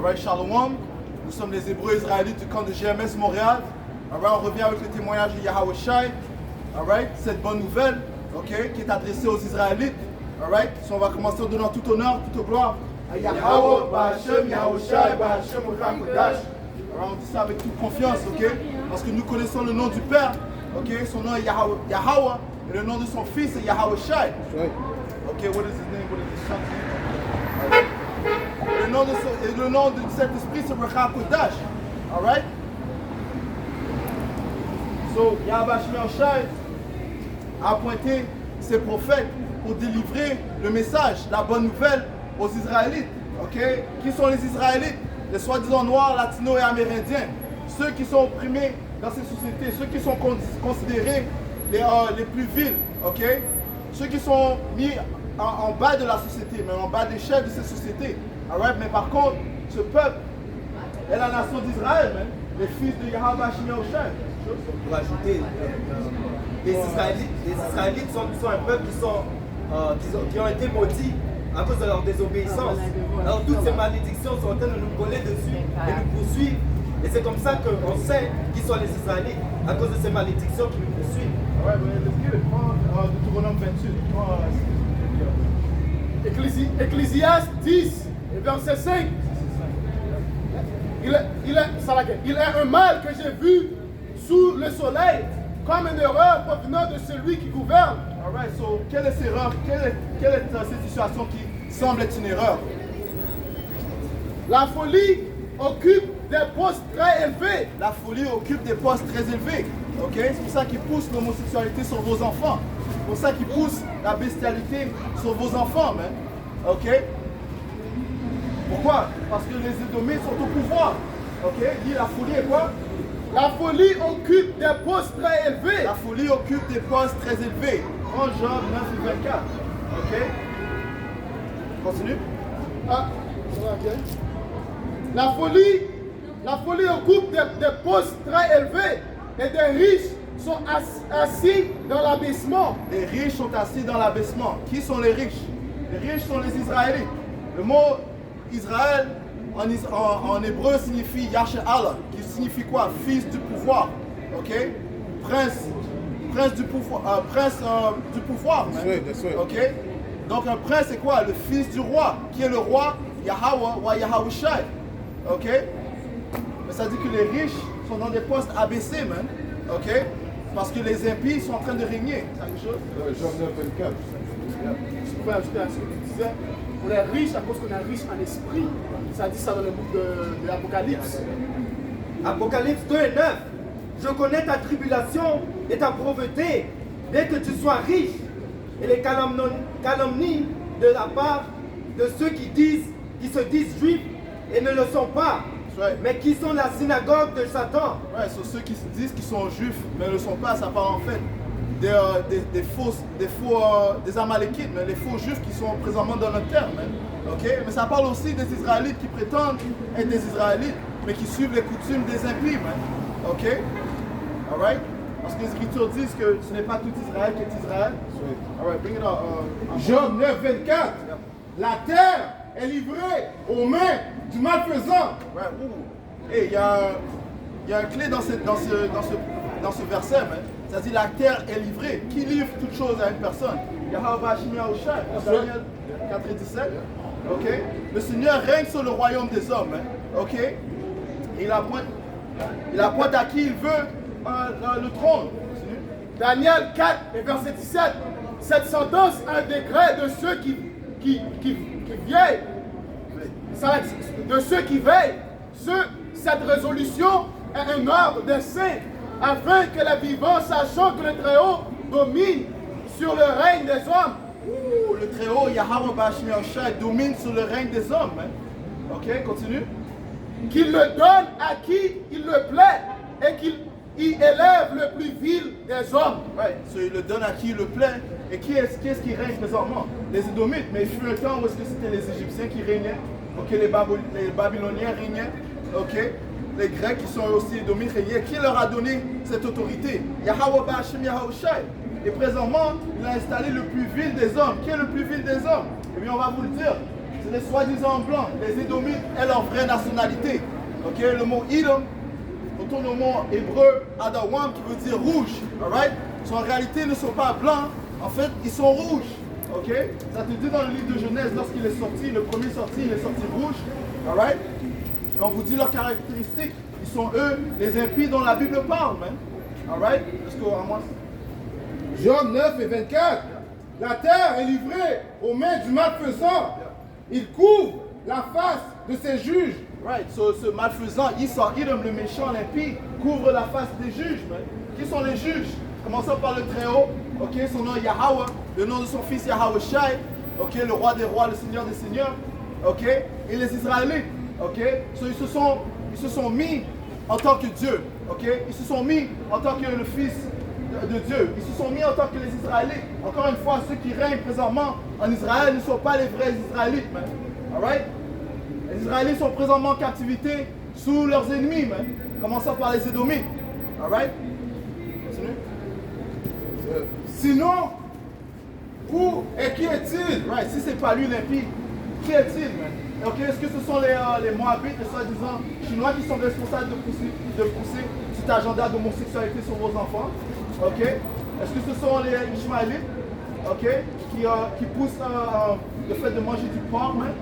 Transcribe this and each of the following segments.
Alright, Shalom. Nous sommes les Hébreux israélites du camp de GMS Montréal. Alright, on revient avec le témoignage de Yahweh Shai. Alright, cette bonne nouvelle, ok, qui est adressée aux Israélites. Alright, so on va commencer en donnant tout honneur, toute gloire à Yahweh, Bahashem, Yahweh Shai, Bahashem, Kodash. On dit ça avec toute confiance, ok, parce que nous connaissons le nom du Père, ok, son nom est Yahweh, et le nom de son fils est Yahweh Shai. Ok, what is his name? What is his son's name? Alright. Le nom de cet esprit c'est Ruach Kodash. Alright? So, Yahweh Shai a appointé ses prophètes pour délivrer le message, la bonne nouvelle aux Israélites. Ok? Qui sont les Israélites? Les soi-disant noirs, latinos et amérindiens. Ceux qui sont opprimés dans ces sociétés, ceux qui sont considérés les plus vils. Ok? Ceux qui sont mis en bas de la société, mais en bas des chefs de ces sociétés. Alright? Mais par contre, ce peuple est la nation d'Israël, les fils de Yahweh Shai. Pour ajouter, les Israélites sont un peuple qui ont été maudits à cause de leur désobéissance. Alors toutes ces malédictions sont en train de nous coller dessus et nous poursuivre. Et c'est comme ça qu'on sait qui sont les Israélites, à cause de ces malédictions qui nous poursuivent. Ouais, mais Deutéronome 28. Ecclésiaste 10, verset 5. Il est un mal que j'ai vu sous le soleil, comme une erreur provenant de celui qui gouverne. Alright, so quelle est cette erreur? Quelle est cette situation qui semble être une erreur? La folie occupe des postes très élevés. La folie occupe des postes très élevés. Ok? C'est pour ça qu'il pousse l'homosexualité sur vos enfants. C'est pour ça qu'il pousse la bestialité sur vos enfants, man. Ok? Pourquoi? Parce que les Édomites sont au pouvoir. Ok? Dit la folie est quoi? La folie occupe des postes très élevés. La folie occupe des postes très élevés. En Job 9 et 24. Ok? Continue. Ah, ça va bien. La folie occupe des postes très élevés et des riches sont assis dans l'abaissement. Les riches sont assis dans l'abaissement. Qui sont les riches? Les riches sont les Israélites. Le mot Israël en hébreu signifie Yashe'Allah, qui signifie quoi? Fils du pouvoir. Ok? Prince du pouvoir. Ok? Donc un prince c'est quoi? Le fils du roi. Qui est le roi? Yahweh ou Yahweh Shai. Ok? Mais ça dit que les riches sont dans des postes abaissés, man. Ok? Parce que les impies sont en train de régner. C'est quelque chose? Jean 9, 24. Je pouvais ajouter à ce que tu disais. On est riche à cause qu'on est riche en esprit. Ça dit ça dans le livre de l'Apocalypse. Apocalypse 2 et 9. Je connais ta tribulation et ta pauvreté, dès que tu sois riche, et les calomnies de la part de ceux qui se disent juifs et ne le sont pas, mais qui sont la synagogue de Satan. Ouais, so ceux qui se disent qu'ils sont juifs mais ne le sont pas, ça part en fait des Amalékites, mais les faux juifs qui sont présentement dans notre terre. Ok? Mais ça parle aussi des Israélites qui prétendent être des Israélites, mais qui suivent les coutumes des impies. Ok? Alright? Parce que les Écritures disent que ce n'est pas tout Israël qui est Israël. Alright, bring it up. Job 9, 24. La terre est livrée aux mains du malfaisant. Ouais, et il y a un clé dans ce verset, man. Ça dit la terre est livrée. Qui livre toute chose à une personne? Yahweh Shai, Daniel 4 et 17. Ok? Le Seigneur règne sur le royaume des hommes. Ok? Et il appointe à qui il veut le trône. Daniel 4 et verset 17. Cette sentence a un décret de ceux qui veillent. De ceux qui veillent. Cette résolution est un ordre des saints, afin que les vivants, sachant que le Très-Haut domine sur le règne des hommes. Le Très-Haut, Yahweh Shai, domine sur le règne des hommes. Ok, continue. Qu'il le donne à qui il le plaît et qu'il y élève le plus vil des hommes. Ouais, il le donne à qui il le plaît. Et qui est-ce qui règne présentement? Les Édomites, mais il fut un temps où est-ce que c'était les Égyptiens qui régnaient. Ok, les Babyloniens régnaient. Ok, les Grecs qui sont aussi Édomites régnaient. Qui leur a donné cette autorité? Yahweh Bahashem Yahweh Shai. Et présentement, il a installé le plus vil des hommes. Qui est le plus vil des hommes? Eh bien, on va vous le dire. c'est les soi-disant blancs. Les Édomites est leur vraie nationalité. Ok, le mot Edom retourne au mot hébreu Adawam qui veut dire rouge. Alright? En réalité, ils ne sont pas blancs. En fait, ils sont rouges. Ok? Ça te dit dans le livre de Genèse, lorsqu'il est sorti, le premier sorti, il est sorti rouge. Alright? Et on vous dit leurs caractéristiques. Ils sont eux, les impies dont la Bible parle, man. Alright? Let's go, Amos. Job 9 et 24. La terre est livrée aux mains du malfaisant. Il couvre la face de ses juges. Right, so, ce malfaisant, Esau, Edom, le méchant, l'impie, couvre la face des juges, man. Qui sont les juges? Commençons par le Très-Haut, ok, son nom est Yahweh, le nom de son fils Yahweh Shai, ok, le roi des rois, le seigneur des seigneurs, ok, et les Israélites, ok, so, ils se sont mis en tant que Dieu, ok, ils se sont mis en tant que le fils de Dieu, ils se sont mis en tant que les Israélites. Encore une fois, ceux qui règnent présentement en Israël ne sont pas les vrais Israélites, man, alright? Les Israélites sont présentement en captivité sous leurs ennemis, man. Commençons par les Édomites. Alright? Continue. Sinon, où et qui est-il? Right, si c'est pas lui l'impie, qui est-il, man? Ok, est-ce que ce sont les Moabites, les soi-disant Chinois qui sont responsables de pousser cet agenda d'homosexualité sur vos enfants? Ok? Est-ce que ce sont les Ishmaélites, ok, qui poussent le fait de manger du porc, man?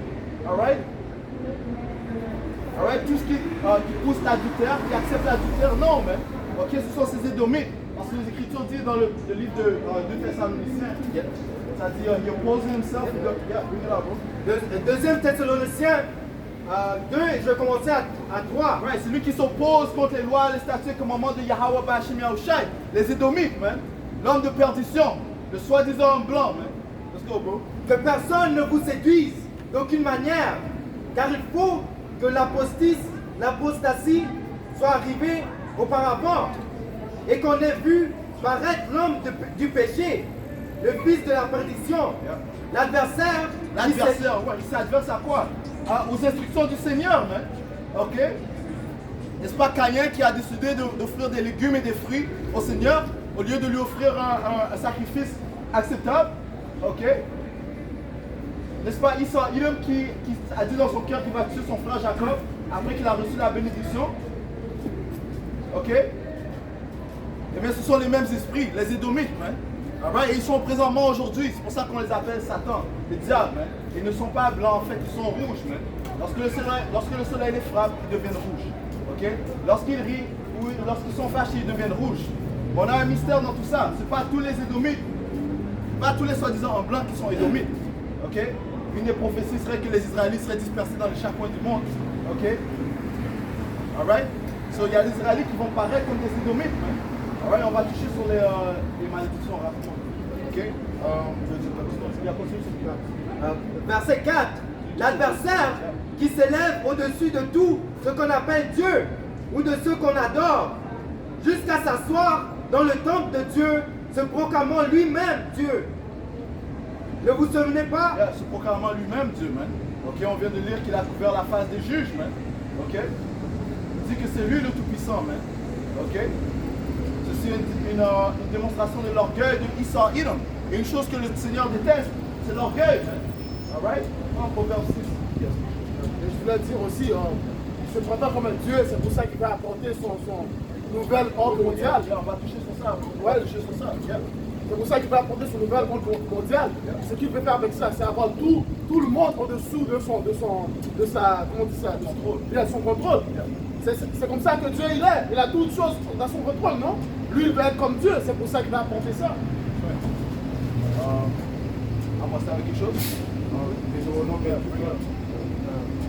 Alright? Alright, tout ce qui pousse l'adultère, qui accepte l'adultère, non, man. Ok, ce sont ces Édomites. Parce que les Écritures disent dans le livre de 2 Thessaloniciens, ça dit, he opposes himself. Deuxième Thessaloniciens 2, je vais commencer à 3. Right, c'est lui qui s'oppose contre les lois, les statuts et commandements de Yahweh Bashim Yahushai. Les Édomites, man. L'homme de perdition, le soi-disant homme blanc, man. Let's go, bro. Que personne ne vous séduise d'aucune manière, car il faut que l'apostasie soit arrivée auparavant et qu'on ait vu paraître l'homme du péché, le fils de la perdition, l'adversaire. L'adversaire, ouais, il s'adverse à quoi? Aux instructions du Seigneur, man. Ok? N'est-ce pas Caïn qui a décidé d'offrir des légumes et des fruits au Seigneur au lieu de lui offrir un sacrifice acceptable? Ok? N'est-ce pas Edom qui a dit dans son cœur qu'il va tuer son frère Jacob après qu'il a reçu la bénédiction? Ok? Eh bien, ce sont les mêmes esprits, les Édomites, man. Alright? Et ils sont présentement aujourd'hui, c'est pour ça qu'on les appelle Satan, les diables, man. Ils ne sont pas blancs, en fait, ils sont rouges, man. Lorsque le soleil les frappe, ils deviennent rouges. Ok? Lorsqu'ils rient ou lorsqu'ils sont fâchés, ils deviennent rouges. On a un mystère dans tout ça. Ce n'est pas tous les Édomites, pas tous les soi-disant en blanc qui sont Édomites. Ok? Une des prophéties serait que les Israélites seraient dispersés dans les chaque coin du monde. Ok? Alright? So, il y a des Israélites qui vont paraître comme des Édomites, man. Alright, on va toucher sur les malédictions rapidement. Ok? Verset 4. L'adversaire qui s'élève au-dessus de tout ce qu'on appelle Dieu ou de ceux qu'on adore, jusqu'à s'asseoir dans le temple de Dieu, se proclamant lui-même Dieu. Ne vous souvenez pas? Se proclamant lui-même Dieu, man. Ok, on vient de lire qu'il a couvert la face des juges, man. Ok? Il dit que c'est lui le Tout-Puissant, man. Ok? Ceci est une démonstration de l'orgueil de Esau Edom. Et une chose que le Seigneur déteste, c'est l'orgueil, man. Alright? En Proverbe 6. Et je voulais dire aussi, il se prétend comme un Dieu, c'est pour ça qu'il va apporter son nouvel ordre mondial. On va toucher sur ça. Ouais, toucher sur ça. C'est pour ça qu'il va apporter son nouvel ordre mondial. Ce qu'il veut faire avec ça, c'est avoir tout le monde au-dessous de son contrôle. C'est comme ça que Dieu il est. Il a toutes choses dans son contrôle, non? Lui, il veut être comme Dieu. C'est pour ça qu'il va apporter ça. À moi, c'est avec quelque chose?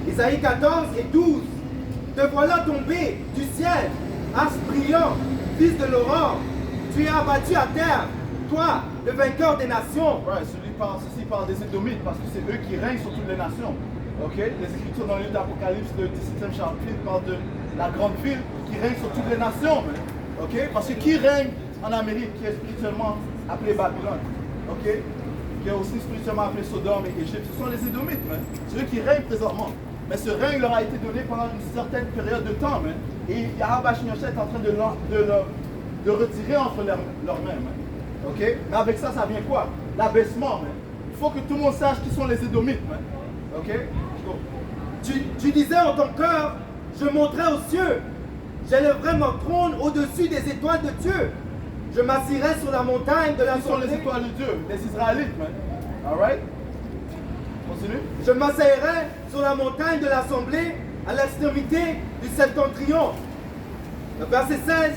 Isaïe 14 et 12. Te voilà tombé du ciel, astre brillant, fils de l'aurore. Tu es abattu à terre, toi, le vainqueur des nations. Right, ceci parle des Édomites parce que c'est eux qui règnent sur toutes les nations. Ok? Les Écritures dans le livre d'Apocalypse, le 17e chapitre, parlent de la grande ville qui règne sur toutes les nations. Man. Ok? Parce que qui règne en Amérique, qui est spirituellement appelé Babylone? Ok? Qui est aussi spirituellement appelé Sodome et Égypte. Ce sont les Édomites, man. C'est eux qui règnent présentement. Mais ce règne leur a été donné pendant une certaine période de temps, man. Et Yahweh est en train de retirer entre leurs mains, man. Ok? Mais avec ça, ça vient quoi? L'abaissement, man. Il faut que tout le monde sache qui sont les Édomites, man. Ok? Go. Tu disais en ton cœur, je monterai aux cieux. J'élèverai mon trône au-dessus des étoiles de Dieu. Je m'assirai sur la montagne de Qui sont les l'assemblée. étoiles de Dieu? Les Israélites, man. Alright? Continue. Je m'assirai sur la montagne de l'assemblée à l'extrémité du septentrion. Le verset 16.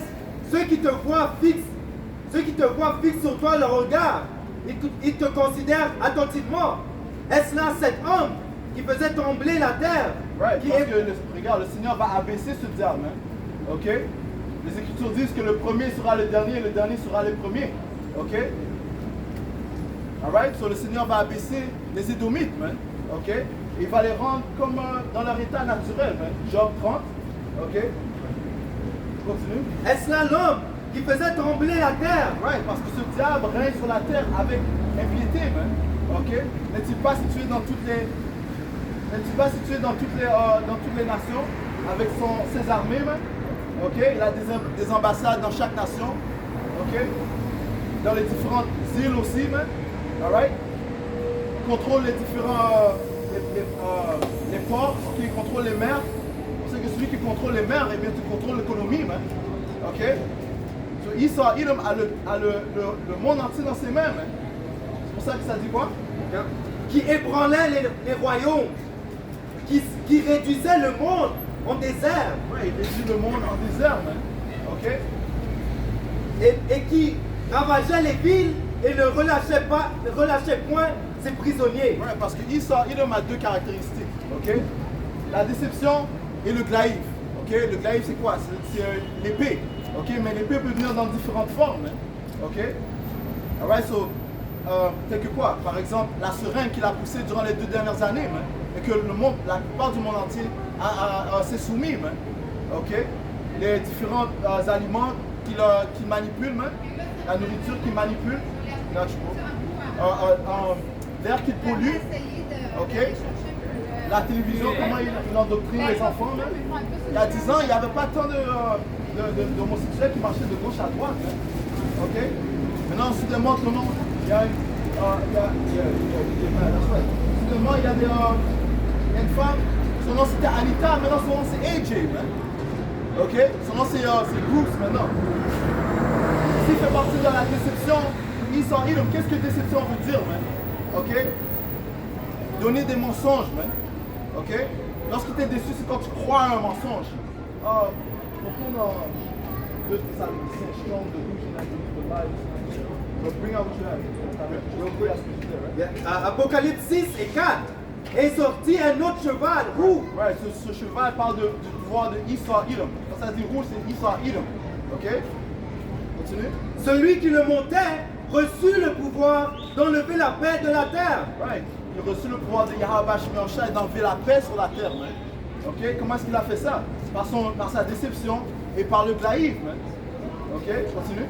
Ceux qui te voient fixent sur toi leur regard. Ils te considèrent attentivement. Est-ce là cet homme qui faisait trembler la terre? Right, qui parce est- que, regarde, le Seigneur va abaisser ce diable, hein. Ok? Les Écritures disent que le premier sera le dernier et le dernier sera le premier. Ok? Alright? So le Seigneur va abaisser les Édomites, man. Ok? Et il va les rendre comme dans leur état naturel, man. Job 30. Ok? Continue. Est-ce là l'homme qui faisait trembler la terre? Right, parce que ce diable règne sur la terre avec impiété, man. Ok? N'est-il pas situé dans toutes les. N'est-il pas situé dans toutes les nations avec ses armées, man? Ok? Il a des ambassades dans chaque nation. Ok? Dans les différentes îles aussi, man. Alright? Il contrôle les différents. Les ports, ok? Il contrôle les mers. C'est que celui qui contrôle les mers, eh bien, tu contrôles l'économie, man. Ok? So, Esau, Edom a le monde entier dans ses mains, man. C'est pour ça que ça dit quoi? Qui ébranlait les royaumes, qui réduisait le monde en désert, Ouais, il réduit le monde en désert, man. Ok? et qui ravageait les villes et ne relâchait point ses prisonniers. Ouais, parce que Esau, Edom a deux caractéristiques. Ok? La déception et le glaïf. Ok? Le glaïf, c'est quoi? C'est l'épée. Ok? Mais l'épée peut venir dans différentes formes, man. Ok? Alright, so, tel que quoi? Par exemple, la seringue qu'il a poussée durant les 2 dernières années, man. Et que le monde, la plupart du monde entier s'est soumis, man. Ok? Les différents aliments qu'il manipule, man. La nourriture qu'il manipule. Là, tu vois. L'air qu'il pollue. Ok? La télévision, comment il endoctrine les enfants, man. Il y a 10 ans, il n'y avait pas tant d'homosexuels qui marchaient de gauche à droite, man. Ok? Maintenant, soudainement, tout le monde, il y a soudainement, il y a une femme, son nom c'était Anita, maintenant son nom c'est AJ, man. Ok? Son nom c'est Bruce maintenant. S'il fait partie de la déception, Esau, Edom, qu'est-ce que déception veut dire, man? Ok? Donner des mensonges, man. Ok? Lorsque tu es déçu, c'est quand tu crois à un mensonge. Pourquoi dans 2 Thessaloniciens, strong the illusion and the lies. But bring out what you have. Real quick, that's what you did, right? Apocalypse 6 et 4. Est sorti un autre cheval roux. Right, ce cheval parle du pouvoir de Esau, Edom. Quand ça dit rouge, c'est Esau, Edom. Ok? Continue. Celui qui le montait reçut le pouvoir d'enlever la paix de la terre. Right. Il a reçu le pouvoir de Yahweh Shemiyosha et d'enlever la paix sur la terre, man. Ok? Comment est-ce qu'il a fait ça? Par sa déception et par le glaïf, man. Ok? Continue.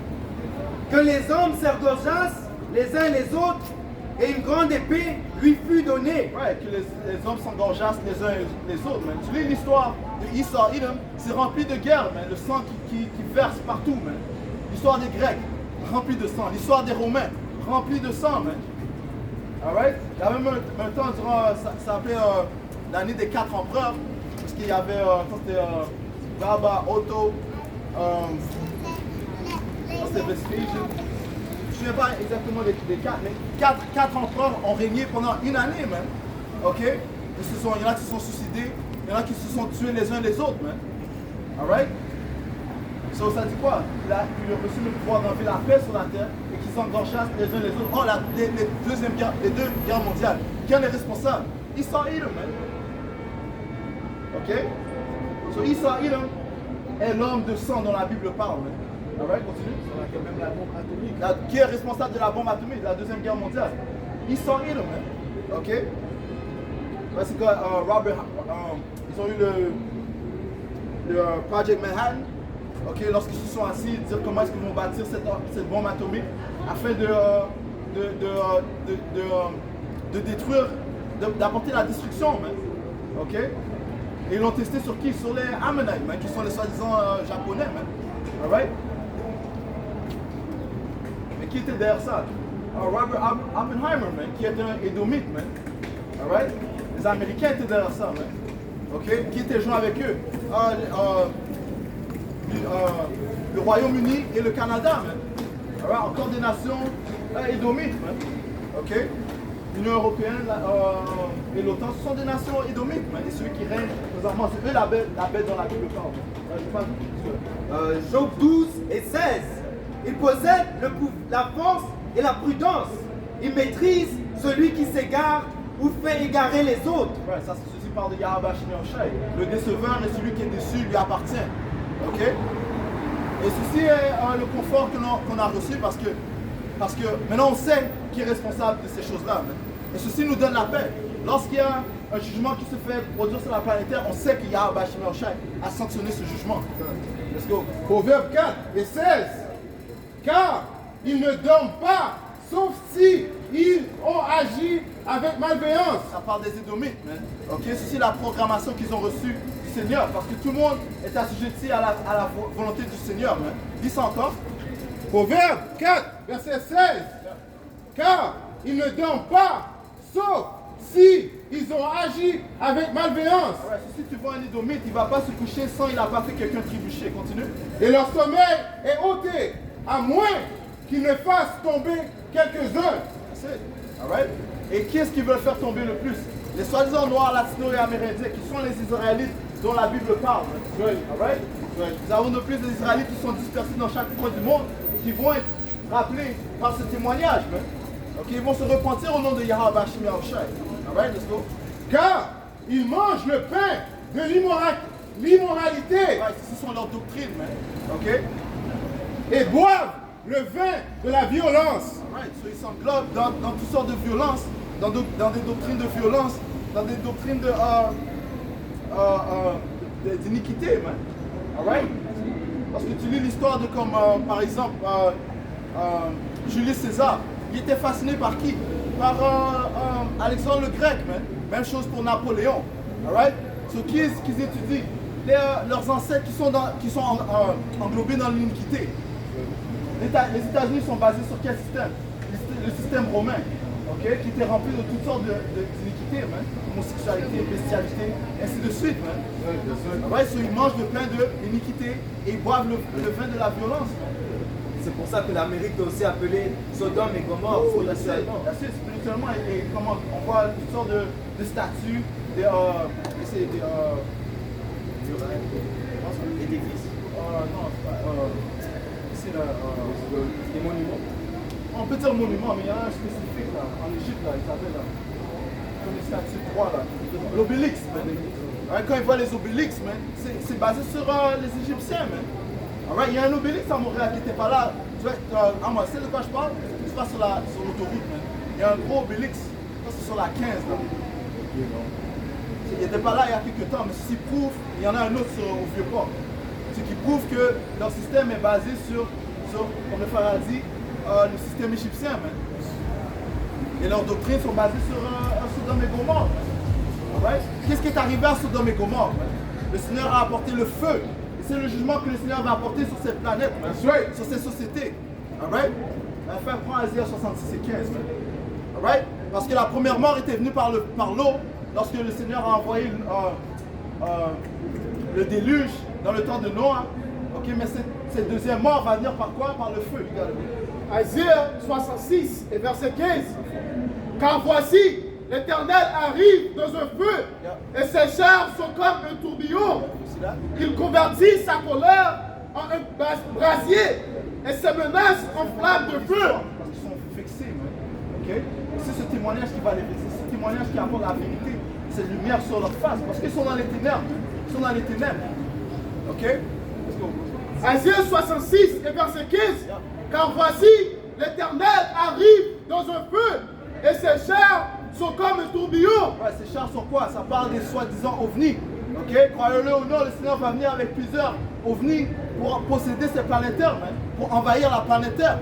Que les hommes s'engorgeassent les uns les autres et une grande épée lui fut donnée. Ouais, que les hommes s'engorgeassent les uns les autres, man. Tu lis l'histoire de Esau, Edom, c'est rempli de guerre, man. Le sang qui verse partout, man. L'histoire des Grecs, remplie de sang. L'histoire des Romains, remplie de sang, man. Alright? Il y avait même un temps durant, ça s'appelait l'année des 4 empereurs, parce qu'il y avait, c'était Galba, Otto, c'était Vespasian. Je ne sais pas exactement les 4, mais 4 empereurs ont régné pendant une année, man. Ok? Il y en a qui se sont suicidés, il y en a qui se sont tués les uns les autres, man. Alright? So, ça dit quoi? Il a reçu le pouvoir d'enlever la paix sur la terre et qu'ils s'engorgeassent les uns les autres. Oh, les 2 guerres mondiales. Qui en est responsable? Esau, Edom, man. Ok? So, Esau, Edom est l'homme de sang dont la Bible parle, man. Alright, continue. Même la bombe atomique. Qui est responsable de la bombe atomique de la 2e guerre mondiale? Esau, Edom, man. Ok? Parce que ils ont eu le Project Manhattan. Ok, lorsqu'ils se sont assis, dire comment est-ce qu'ils vont bâtir cette bombe atomique afin de détruire, d'apporter la destruction, man. Ok? Et ils l'ont testé sur qui? Sur les Ammonites, man, qui sont les soi-disant japonais, man. Alright? Mais qui était derrière ça? Robert Oppenheimer, man, qui est un Édomite, man. Alright? Les Américains étaient derrière ça, man. OK? Qui étaient joints avec eux? Le Royaume-Uni et le Canada, man. Alright? Encore des nations édomites, man. OK? L'Union européenne et l'OTAN, ce sont des nations édomites, man. Et ceux qui règnent présentement, c'est eux la bête dans la Bible. Job 12 et 16. Il possède la force et la prudence. Il maîtrise celui qui s'égare ou fait égarer les autres. Ouais, ça, ceci parle de Yahweh Shai. Le déceveur et celui qui est déçu lui appartient. OK? Et ceci est le confort qu'on a reçu parce que maintenant on sait qui est responsable de ces choses-là. Et ceci nous donne la paix. Lorsqu'il y a un jugement qui se fait produire sur la planète Terre, on sait que Yahweh Shai a sanctionné ce jugement. Let's go. Proverbe 4 et 16. Car ils ne dorment pas, sauf si ils ont agi avec malveillance. Ça parle des Édomites, man. Ok, ceci est la programmation qu'ils ont reçue du Seigneur, parce que tout le monde est assujetti à la volonté du Seigneur, man. Dis ça encore. Proverbe 4, verset 16. Car ils ne dorment pas, sauf si ils ont agi avec malveillance. Ouais, si tu vois un Édomite, il ne va pas se coucher sans il n'a pas fait quelqu'un trébucher. Continue. Et leur sommeil est ôté, à moins qu'ils ne fassent tomber quelques-uns. Alright? Et qui est-ce qui veut faire tomber le plus? Les soi-disant noirs, latinos et amérindiens, qui sont les Israélites dont la Bible parle. Oui. Alright? Nous avons de plus des Israélites qui sont dispersés dans chaque coin du monde et qui vont être rappelés par ce témoignage. Ok, ils vont se repentir au nom de Yahweh Shai. Alright, let's go. Car ils mangent le pain de l'immoralité. Right, ce sont leurs doctrines, man. Ok? Et boivent le vin de la violence. Right, so ils s'englobent dans toutes sortes de violences, dans des doctrines de violence, dans des doctrines d'iniquité, man. Alright? Parce que tu lis l'histoire de comme, par exemple, Julius César. Il était fasciné par qui? Par Alexandre le Grec, man. Même chose pour Napoléon. Alright? So qui est-ce qu'ils étudient? Leurs ancêtres qui sont englobés dans l'iniquité. Les États-Unis sont basés sur quel système? Le système romain, okay? Qui était rempli de toutes sortes d'iniquités, homosexualité, bestialité, ainsi de suite. Right? So ils mangent le pain de l'iniquité et ils boivent le vin de la violence. C'est pour ça que l'Amérique est aussi appelée Sodome et Gomorrhe. Spirituellement, et comment on voit toutes sortes de statues, édifices. Des monuments. On peut dire monument, mais il y en a un spécifique là, en Égypte, là, ils appellent là, comme les statues de roi, là. L'obélix, man. Right, quand ils voient les obélix, man, c'est basé sur les Égyptiens, man. Alright, il y a un obélix à Montréal qui n'était pas là. Tu vois, moi, c'est de quoi je parle? C'est pas sur l'autoroute, man. Il y a un gros obélix, ça c'est sur la 15 là. Il n'était pas là il y a quelques temps, mais ceci prouve, il y en a un autre au Vieux-Port. Ce qui prouve que leur système est basé sur comme le frère a dit, le système égyptien. Man. Et leurs doctrines sont basées sur Sodome et Gomorre. Right? Qu'est-ce qui est arrivé à Sodome et Gomorre? Le Seigneur a apporté le feu. Et c'est le jugement que le Seigneur va apporter sur cette planète, sur ces sociétés. Alright? Frère, prends Isaiah 66 et 15. Alright? Parce que la première mort était venue par l'eau lorsque le Seigneur a envoyé le déluge dans le temps de Noah. Ok, mais cette deuxième mort va venir par quoi? Par le feu. Isaiah 66 et verset 15. Car voici, l'Éternel arrive dans un feu, et ses chars sont comme un tourbillon. Il convertit sa colère en un brasier, et ses menaces en flammes de feu. Parce qu'ils sont fixés, ok? C'est ce témoignage qui va les vexer, ce témoignage qui apporte la vérité, cette lumière sur leur face, parce qu'ils sont dans les ténèbres. Ils sont dans les ténèbres. Ok? Let's go. Isaiah 66 et verset 15. Car voici, l'Éternel arrive dans un feu, et ses chars sont comme un tourbillon. Ouais, ces chars sont quoi? Ça parle des soi-disant ovnis. Ok? Croyez-le ou non, le Seigneur va venir avec plusieurs ovnis pour posséder ces planètes Terre, pour envahir la planète Terre.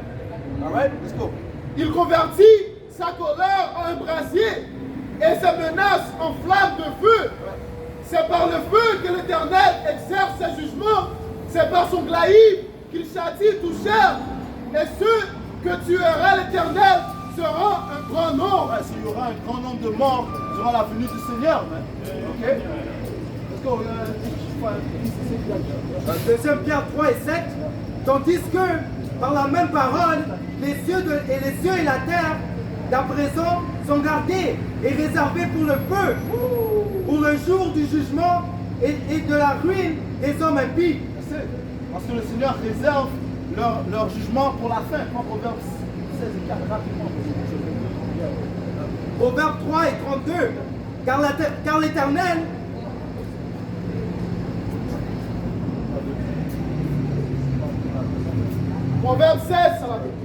Alright? Let's go. Il convertit sa colère en un brasier et ses menaces en flammes de feu. C'est par le feu que l'Éternel exerce ses jugements. C'est par son glaïb qu'il châtie tout cher. Et ceux que tuera l'Éternel sera un grand nombre. Ouais, il y aura un grand nombre de morts durant la venue du Seigneur. Man. Ok? Let's go. 2 Pierre 3 et 7. Tandis que, par la même parole, les cieux et la terre, d'à présent, sont gardés et réservés pour le feu, pour le jour du jugement et de la ruine des hommes impies. Parce que le Seigneur réserve leur jugement pour la fin. Prends Proverbe 16 et 4 rapidement. Proverbe 3 et 32. Car l'Éternel Proverbe 16,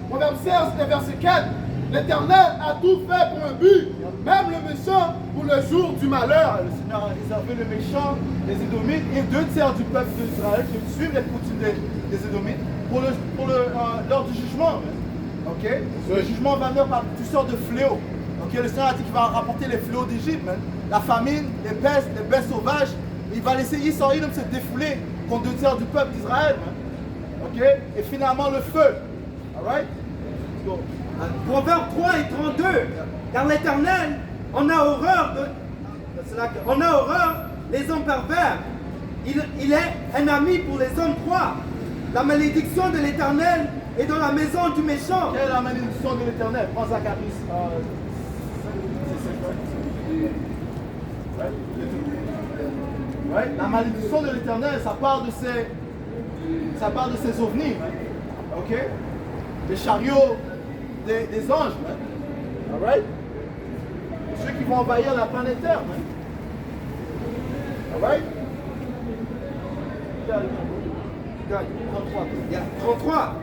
Proverbe 16 et verset 4. L'Éternel a tout fait pour un but, même le méchant pour le jour du malheur. Le Seigneur a réservé le méchant, les Édomites et 2 tiers du peuple d'Israël qui suivent les routines des Édomites lors du jugement. Ok? Le jugement va venir par toutes sortes de fléaux. Ok? Le Seigneur a dit qu'il va rapporter les fléaux d'Égypte, la famine, les bêtes sauvages. Il va laisser Israël se défouler contre 2 tiers du peuple d'Israël. Ok? Et finalement le feu. Alright? Let's go. Proverbe 3 et 32. Car l'Éternel en a horreur les hommes pervers. Il est un ami pour les hommes droits. La malédiction de l'Éternel est dans la maison du méchant. Quelle est la malédiction de l'Éternel? Prends Zacharie. Ouais. La malédiction de l'Éternel, ça part de ses ovnis. Ok? Les chariots des anges. Alright? Ceux qui vont envahir la planète Terre. Alright? 33.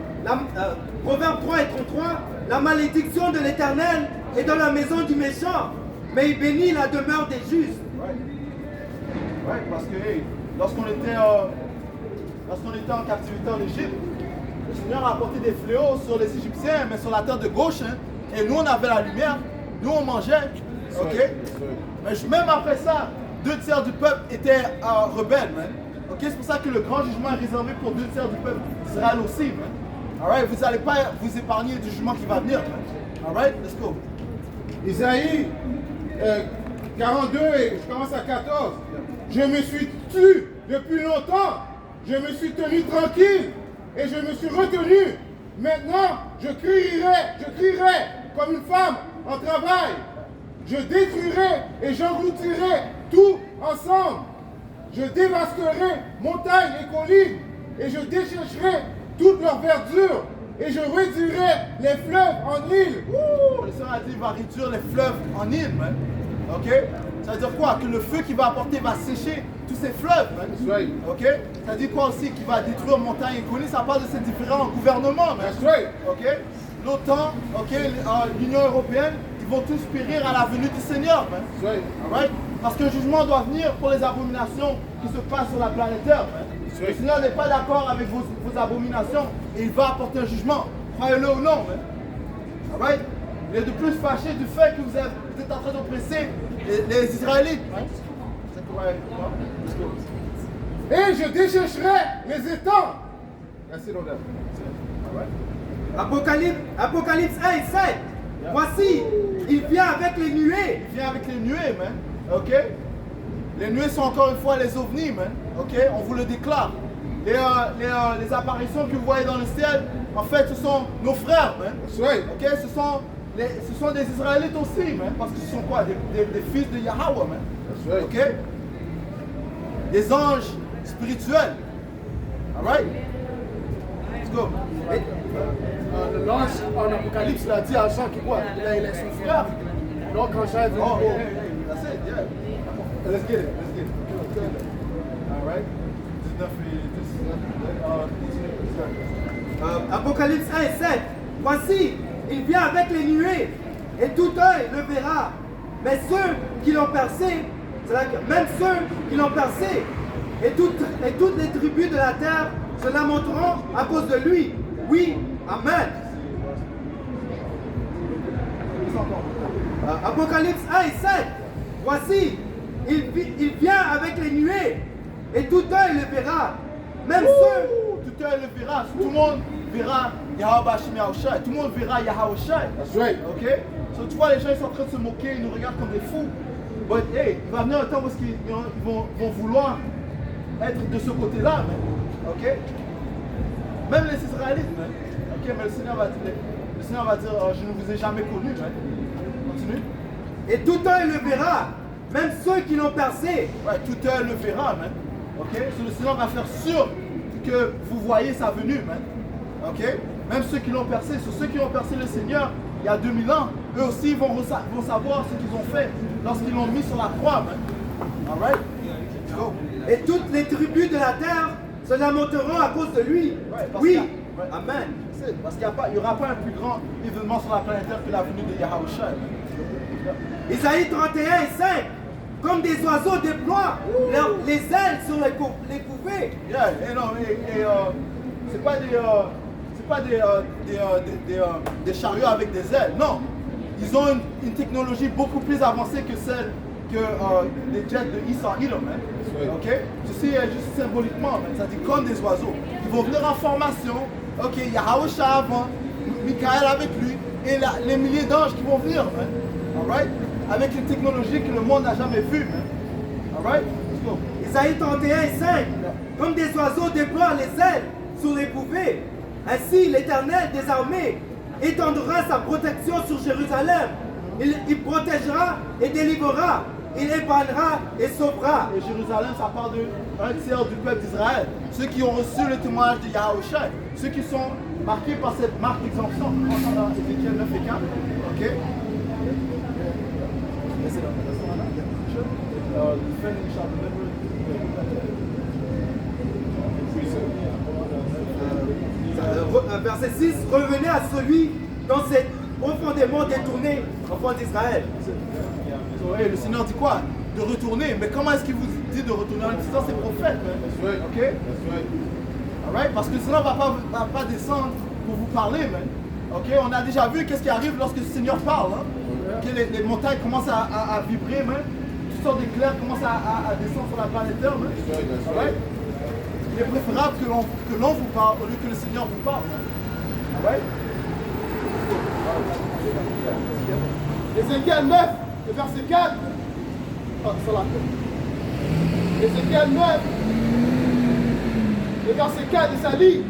Proverbe 3 et 33. La malédiction de l'Éternel est dans la maison du méchant, mais il bénit la demeure des justes. Ouais, parce que lorsqu'on était en captivité en Égypte, le Seigneur a apporté des fléaux sur les Égyptiens, mais sur la terre de gauche. Et nous, on avait la lumière. Nous, on mangeait. Ok? Mais même après ça, 2 tiers du peuple étaient rebelles. Ok? C'est pour ça que le grand jugement est réservé pour 2 tiers du peuple d'Israël aussi. Alright? Vous n'allez pas vous épargner du jugement qui va venir. Alright? Let's go. Isaïe 42 et je commence à 14. Je me suis tu depuis longtemps. Je me suis tenu tranquille et je me suis retenu. Maintenant, je crierai comme une femme en travail. Je détruirai et j'engloutirai tout ensemble. Je dévasterai montagnes et collines et je déchercherai toute leur verdure et je réduirai les fleuves en îles. Le Seigneur a dit qu'il va réduire les fleuves en îles. Ok? Ça veut dire quoi? Que le feu qu'il va apporter va sécher tous ces fleuves. Ok? Ça dit quoi aussi? Qu'il va détruire montagnes et collines. Ça parle de ces différents gouvernements. Ok? L'OTAN, ok? L'Union européenne, ils vont tous périr à la venue du Seigneur. Alright? Parce qu'un jugement doit venir pour les abominations qui se passent sur la planète Terre. Le Seigneur n'est pas d'accord avec vos abominations et il va apporter un jugement. Croyez-le ou non. Alright? Il est de plus fâché du fait que vous êtes en train d'oppresser les Israélites. Et je déchercherai les étangs. Merci, Lodin. Apocalypse 1 et 7. Voici, il vient avec les nuées. Il vient avec les nuées, ok? Les nuées sont encore une fois les ovnis, ok? On vous le déclare. Les apparitions que vous voyez dans le ciel, en fait, ce sont nos frères, ok? Ce sont des Israélites aussi, parce que ce sont quoi? Des fils de Yahweh, ok? Des anges spirituels. Alright? Let's go. L'ange en Apocalypse l'a dit à Jean qui quoi? Il est son frère. Donc quand Jean dit that's it, yeah. Let's get it. Alright? Apocalypse 1 et 7. Voici, il vient avec les nuées, et tout œil le verra. Mais ceux qui l'ont percé, c'est-à-dire que même ceux qui l'ont percé, et toutes les tribus de la terre se lamenteront à cause de lui. Oui, amen. Apocalypse 1 et 7. Voici, il vient avec les nuées, et tout œil le verra. Même ceux. Tout œil le verra. Tout le monde verra Yahweh Bashim Yahushai. Tout le monde verra Yahushai. That's right. Ok? So, tu vois, les gens ils sont en train de se moquer, ils nous regardent comme des fous. But hey, il va venir un temps où ils vont vouloir être de ce côté-là, man. Ok? Même les Israélites, man. Ok, mais le Seigneur va dire, je ne vous ai jamais connu, man. Continue. Et tout œil le verra, même ceux qui l'ont percé. Ouais, tout œil le verra, man. Ok? So, le Seigneur va faire sûr que vous voyez sa venue, man. Ok? Même ceux qui l'ont percé, ceux qui ont percé le Seigneur il y a 2000 ans, eux aussi vont savoir ce qu'ils ont fait lorsqu'ils l'ont mis sur la croix, man. Alright? Go. Et toutes les tribus de la terre se lamenteront à cause de lui. Ouais, parce Oui, ouais. Amen. Parce qu'il n'y aura pas un plus grand événement sur la planète Terre que la venue de Yahushua. Isaïe 31 et 5. Comme des oiseaux déploient les ailes sur les couvées. Yeah, et non, c'est pas des chariots avec des ailes. Non, ils ont une technologie beaucoup plus avancée que celle que les jets de Issa Edom. Ok, ceci est juste symboliquement, ça dit comme des oiseaux. Ils vont venir en formation. Ok, il y a Yahushua avant, Michael avec lui, et les milliers d'anges qui vont venir. Alright, avec une technologie que le monde n'a jamais vue. Alright, let's go. Isaïe 31 et 5. Comme des oiseaux déploient les ailes sur les couvées, ainsi l'Éternel des armées étendra sa protection sur Jérusalem. Il protégera et délivrera. Il épargnera et sauvera. Et Jérusalem, ça parle d'un tiers du peuple d'Israël. Ceux qui ont reçu le témoignage de Yahushua. Ceux qui sont marqués par cette marque d'exemption. On dans Ézéchiel 9 et 4. Ok? Verset 6. Revenez à celui dont c'est profondément détourné, enfant d'Israël. Le Seigneur dit quoi? De retourner. Mais comment est-ce qu'il vous dit de retourner en disant c'est prophète? Ok? Alright? Parce que le Seigneur ne va pas descendre pour vous parler. Man. Ok? On a déjà vu qu'est-ce qui arrive lorsque le Seigneur parle. Hein? Que les montagnes commencent à vibrer. Man. Toutes sortes d'éclairs commencent à descendre sur la planète Terre. Alright? Il est préférable que l'on vous parle au lieu que le Seigneur vous parle. Alright? Ézéchiel 9, le verset 4. Ézéchiel 9, le verset 4, et ça dit,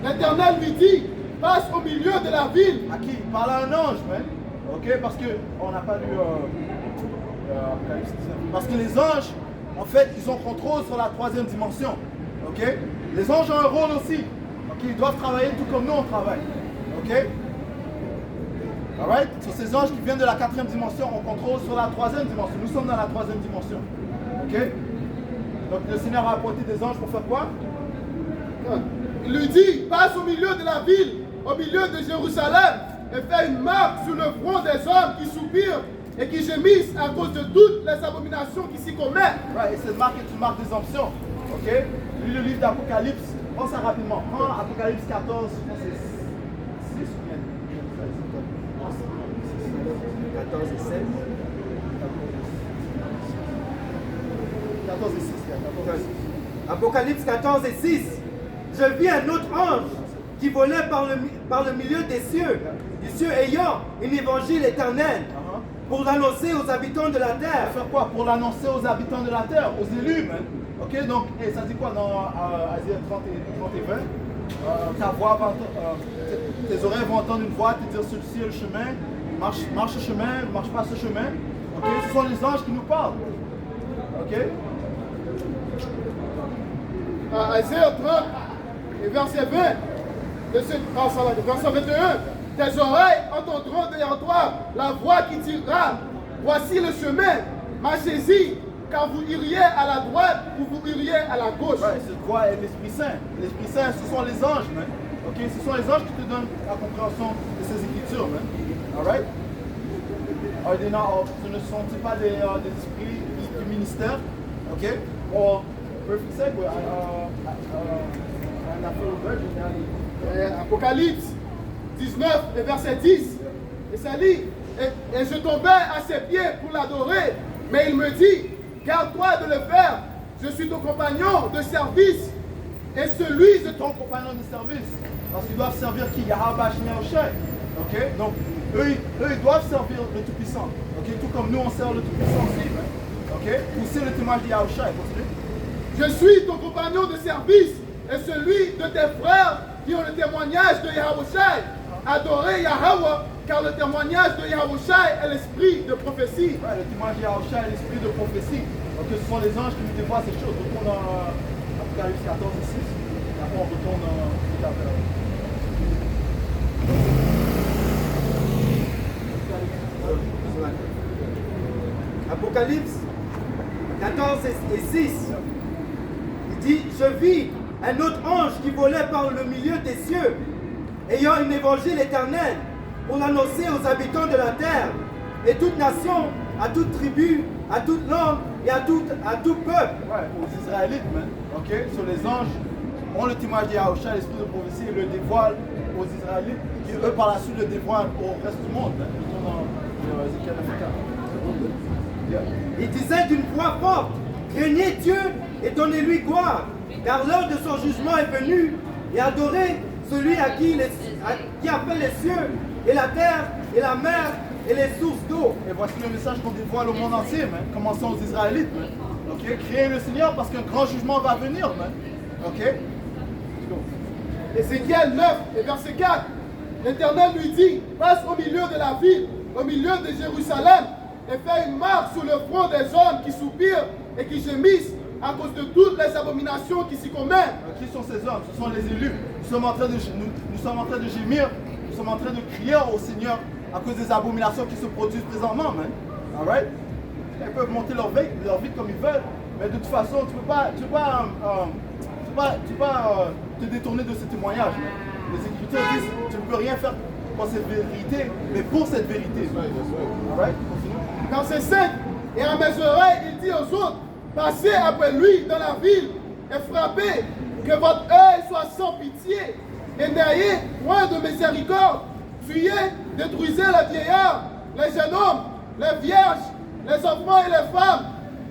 l'Éternel lui dit, passe au milieu de la ville. À qui? Il parle à un ange, man. Ok? Parce qu'on n'a pas lu Apocalypse 19. Parce que les anges, en fait, ils ont contrôle sur la troisième dimension. Ok? Les anges ont un rôle aussi. Ok? Ils doivent travailler tout comme nous on travaille. Ok? Alright? Sur ces anges qui viennent de la quatrième dimension, on contrôle sur la troisième dimension. Nous sommes dans la troisième dimension. Ok? Donc le Seigneur a apporté des anges pour faire quoi? Il lui dit, passe au milieu de la ville, au milieu de Jérusalem, et fais une marque sur le front des hommes qui soupirent et qui gémissent à cause de toutes les abominations qui s'y commettent. Right, et cette marque est une marque d'exemption. Ok? Lis le livre d'Apocalypse. Prends ça rapidement. Prends Apocalypse 14, je pense que c'est 6 ou bien 14 et 16. 14 et 6. 14 et 6. Apocalypse 14 et 6. Je vis un autre ange qui volait par le milieu des cieux ayant un évangile éternel pour l'annoncer aux habitants de la terre. Faire quoi? Pour l'annoncer aux habitants de la terre, aux élus, man. Ok, donc, ça dit quoi dans Asaïe 30 et 20? Tes oreilles vont entendre une voix te dire ceci est le chemin, marche ce chemin, marche pas ce chemin. Ok, ce sont les anges qui nous parlent. Ok? Asaïe 30 et verset 20, verset 21, tes oreilles entendront derrière toi la voix qui dira, voici le chemin, marchez-y, car vous iriez à la droite ou vous iriez à la gauche. Ouais, cette voix est l'Esprit Saint. L'Esprit Saint, ce sont les anges, man. Ok, ce sont les anges qui te donnent la compréhension de ces écritures, man. Alright? Ce ne sont-ils pas des esprits du ministère? Ok? Or, perfect segue. Apocalypse 19 et verset 10. Et ça dit, et je tombais à ses pieds pour l'adorer, mais il me dit, garde-toi de le faire, je suis ton compagnon de service est celui de ton compagnon de service. Parce qu'ils doivent servir qui? Yahweh Hashem Yahushai. Ok? Donc, eux, ils doivent servir le Tout-Puissant. Ok? Tout comme nous, on sert le Tout-Puissant aussi. Ok? Pousser le témoignage de Yahushai. Je suis ton compagnon de service et celui de tes frères qui ont le témoignage de Yahushai. Adorez Yahweh, car le témoignage de Yahushai est l'esprit de prophétie. Ouais, le témoignage de Yahushai est l'esprit de prophétie. Donc ce sont les anges qui nous dévoilent ces choses. Donc on a Apocalypse 14 et 6. Et après on retourne dans Apocalypse 14 et 6. Il dit, je vis un autre ange qui volait par le milieu des cieux, ayant un évangile éternel pour l'annoncer aux habitants de la terre, et toute nation, à toute tribu, à toute langue et à tout peuple. Ouais, aux Israélites, man. Ok? Sur les anges ont le témoignage de Yahushua, l'esprit de prophétie, et le dévoile aux Israélites, qui eux par la suite le dévoilent au reste du monde. Dans Ézéchiel 9:4. Il disait d'une voix forte, craignez Dieu et donnez-lui gloire, car l'heure de son jugement est venue, et adorez celui qui a fait les cieux et la terre et la mer et les sources d'eau. Et voici le message qu'on dévoile au monde entier, man. Commençons aux Israélites, man. Ok? Créez le Seigneur parce qu'un grand jugement va venir, man. Ok? Ézéchiel 9 et verset 4. L'Éternel lui dit, passe au milieu de la ville, au milieu de Jérusalem, et fais une marque sur le front des hommes qui soupirent et qui gémissent à cause de toutes les abominations qui s'y commettent. Qui sont ces hommes? Ce sont les élus. Nous sommes en train de gémir, nous sommes en train de crier au Seigneur à cause des abominations qui se produisent présentement, man. Alright? Ils peuvent monter leur vie comme ils veulent, mais de toute façon, tu peux pas te détourner de ce témoignage. Man. Les Écritures disent tu ne peux rien faire pour cette vérité, mais pour cette vérité. Alright? Continue. Dans ses 5, et à mes oreilles, il dit aux autres, passez après lui dans la ville et frappez, que votre œil soit sans pitié, et n'ayez point de miséricorde. Tuez, détruisez les vieillards, les jeunes hommes, les vierges, les enfants et les femmes,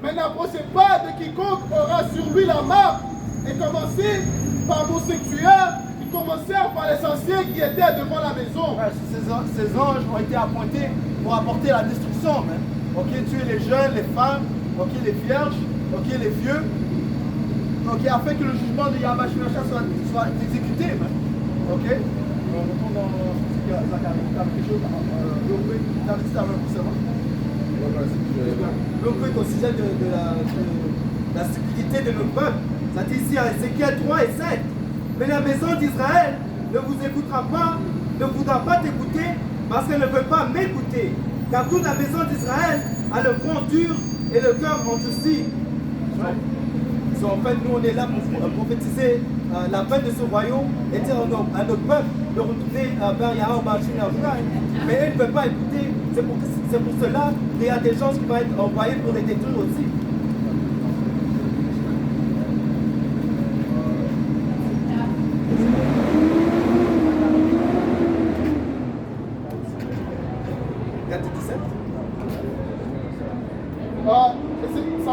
mais n'approchez pas de quiconque aura sur lui la marque, et commencez par vos sanctuaires, qui commencèrent par les anciens qui étaient devant la maison. Ouais, ces anges ont été appointés pour apporter la destruction, man. Ok, tuer les jeunes, les femmes, ok, les vierges, ok, les vieux, ok, afin que le jugement de Yahweh soit exécuté, man. Ok? On retourne dans Zacharie, tu as quelque chose tu as dit ça Donc au sujet de la stupidité de nos peuples, ça dit ici à Ézéchiel 3 et 7. Mais la maison d'Israël ne vous écoutera pas, ne voudra pas t'écouter, parce qu'elle ne veut pas m'écouter. Car toute la maison d'Israël a le front dur et le cœur endurci. En fait, nous on est là pour prophétiser la fin de ce royaume et dire à nos peuples de retourner vers Yahweh Hashem Yahushai. Mais eux ne veulent pas écouter. C'est pour cela qu'il y a des gens qui vont être envoyés pour les détruire aussi.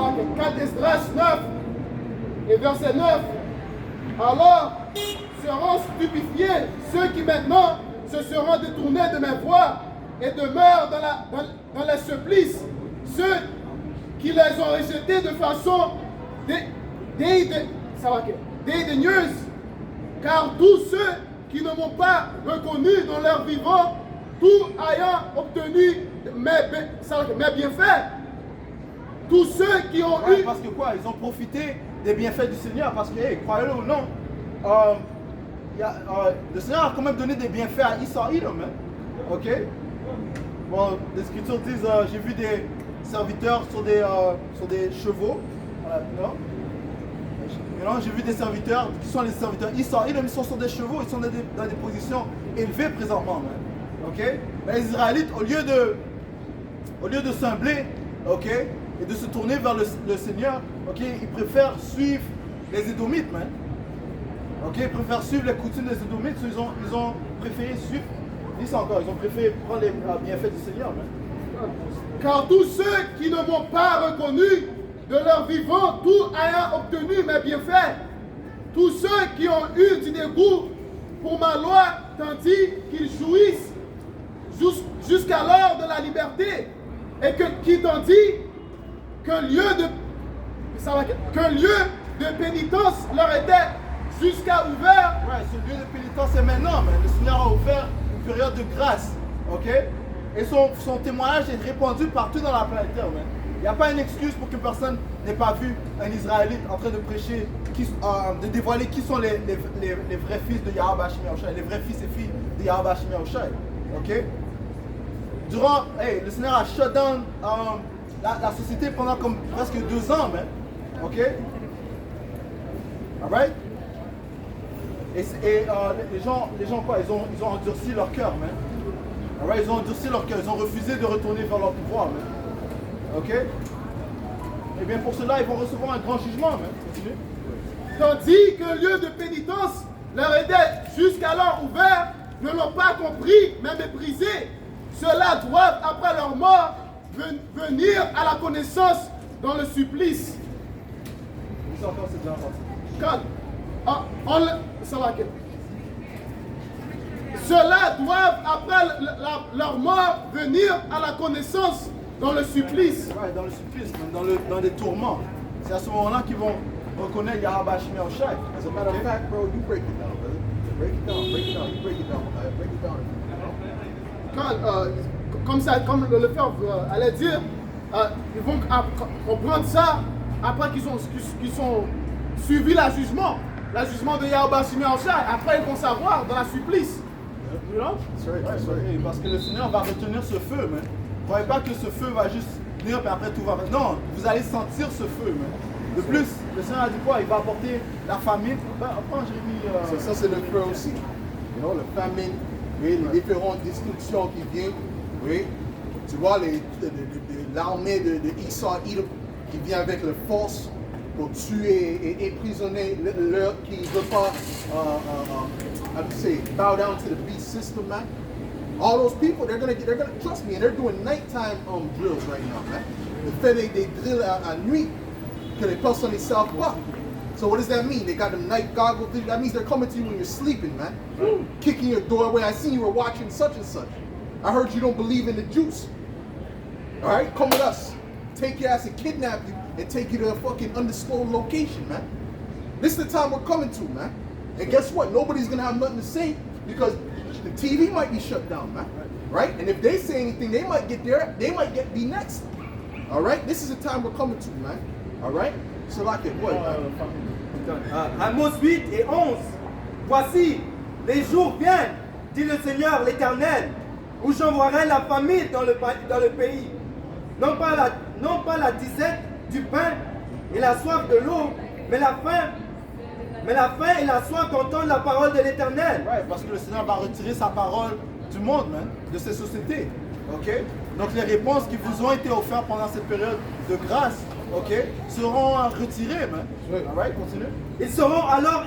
C'est 4 Esdras 9 et verset 9. Alors seront stupéfiés ceux qui maintenant se seront détournés de mes voies et demeurent dans les supplices, ceux qui les ont rejetés de façon dédaigneuse, car tous ceux qui ne m'ont pas reconnu dans leur vivant, tout ayant obtenu mes bienfaits, tous ceux qui ont eu... Parce que quoi? Ils ont profité des bienfaits du Seigneur, parce que, hey, croyez-le ou non, le Seigneur a quand même donné des bienfaits à Israël, hein? Ok? Bon, les Écritures disent, j'ai vu des serviteurs sur des chevaux, non, j'ai vu des serviteurs qui sont les serviteurs Israël, ils sont sur des chevaux, ils sont dans des positions élevées présentement, hein? Ok? Mais les Israélites, au lieu de sembler, ok, et de se tourner vers le Seigneur, ok, ils préfèrent suivre les Édomites, man. Ok, ils préfèrent suivre les coutumes des Édomites, ils ont préféré suivre, dis ça encore, ils ont préféré prendre les bienfaits du Seigneur, man. Car tous ceux qui ne m'ont pas reconnu de leur vivant, tout ayant obtenu mes bienfaits, tous ceux qui ont eu du dégoût pour ma loi, tandis qu'ils jouissent jusqu'à l'heure de la liberté, et qui t'ont dit qu'un lieu de pénitence leur était jusqu'à ouvert. Ouais, ce lieu de pénitence est maintenant, mais le Seigneur a ouvert une période de grâce, ok? Et son témoignage est répandu partout dans la planète Terre, man. Il n'y a pas une excuse pour qu'une personne n'ait pas vu un Israélite en train de prêcher, de dévoiler qui sont les vrais fils de Yahweh Hashem Yahushai, les vrais fils et filles de Yahweh Hashem Yahushai, ok? Le Seigneur a shut down la société pendant comme presque 2 ans, man. Ok? Alright? Et les gens quoi? Ils ont endurci leur cœur, man. Alright? Ils ont endurci leur cœur. Ils ont refusé de retourner vers leur pouvoir, man. Ok? Et bien pour cela, ils vont recevoir un grand jugement, man. Continue. Tandis qu'un lieu de pénitence leur était jusqu'alors ouvert, ne l'ont pas compris, mais méprisé. Ceux-là doivent, après leur mort, venir à la connaissance dans le supplice. C'est encore cette dernière partie. Ceux-là doivent, après leur mort, venir à la connaissance dans le supplice. Ouais, dans le supplice, dans les tourments. C'est à ce moment-là qu'ils vont reconnaître Yahweh Hashem Yahushai. As a matter of fact, bro, you break it down, brother. Break it down, break it down, you break it down, break it down. Comme le frère allait dire, ils vont comprendre ça après qu'ils ont suivi la jugement de Yahweh Hashem Yahushai. Après, ils vont savoir dans la supplice. You know? Ouais, parce que le Seigneur va retenir ce feu, man. Ne croyez pas que ce feu va juste venir et après tout va. Non, vous allez sentir ce feu, man. De plus, le Seigneur a dit quoi? Il va apporter la famine. Enfin, Jérémie. Ça, c'est le feu aussi. You know, la famine, oui, les différentes destructions qui viennent. Oui. Tu vois, l'armée de Esau, Edom, qui vient avec la force pour tuer et emprisonner l'heure qui ne veut pas, how do you say, bow down to the beast system, man. All those people, they're gonna trust me, and they're doing nighttime drills right now, man. Le fait they drill à nuit, que les personnes ne savent pas. So what does that mean? They got them night goggles. That means they're coming to you when you're sleeping, man. Kicking your doorway. I seen you were watching such and such. I heard you don't believe in the juice. All right, come with us. Take your ass and kidnap you and take you to a fucking undisclosed location, man. This is the time we're coming to, man. And guess what? Nobody's gonna have nothing to say because the TV might be shut down, man. Right? And if they say anything, they might be next. All right? This is the time we're coming to, man. All right? So like it, what? Amos 8 et 11. Voici, les jours viennent, dit le Seigneur l'Éternel, où j'envoierai la famine dans le pays. Non pas la disette du pain et la soif de l'eau, mais la faim et la soif d'entendre la parole de l'Éternel. Ouais, parce que le Seigneur va retirer sa parole du monde, man, de ces sociétés. Ok? Donc les réponses qui vous ont été offertes pendant cette période de grâce, ok, seront retirées, man. Alright, continue. Ils seront alors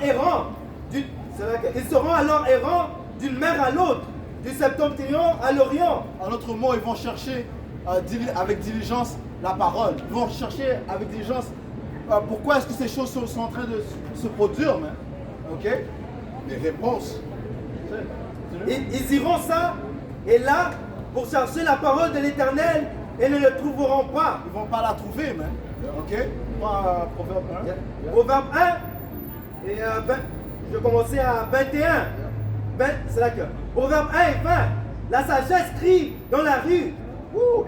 errants d'une mer à l'autre, du septentrion à l'orient. En d'autres mots, ils vont chercher avec diligence la parole. Ils vont chercher avec diligence pourquoi est-ce que ces choses sont en train de se produire, man. Ok? Les réponses. Ils iront ça et là pour chercher la parole de l'Éternel et ne le trouveront pas. Ils vont pas la trouver, man. Ok? Proverbe 1. Proverbe 1 et je vais commencer à 21. C'est là que Proverbe 1 et 20. La sagesse crie dans la rue.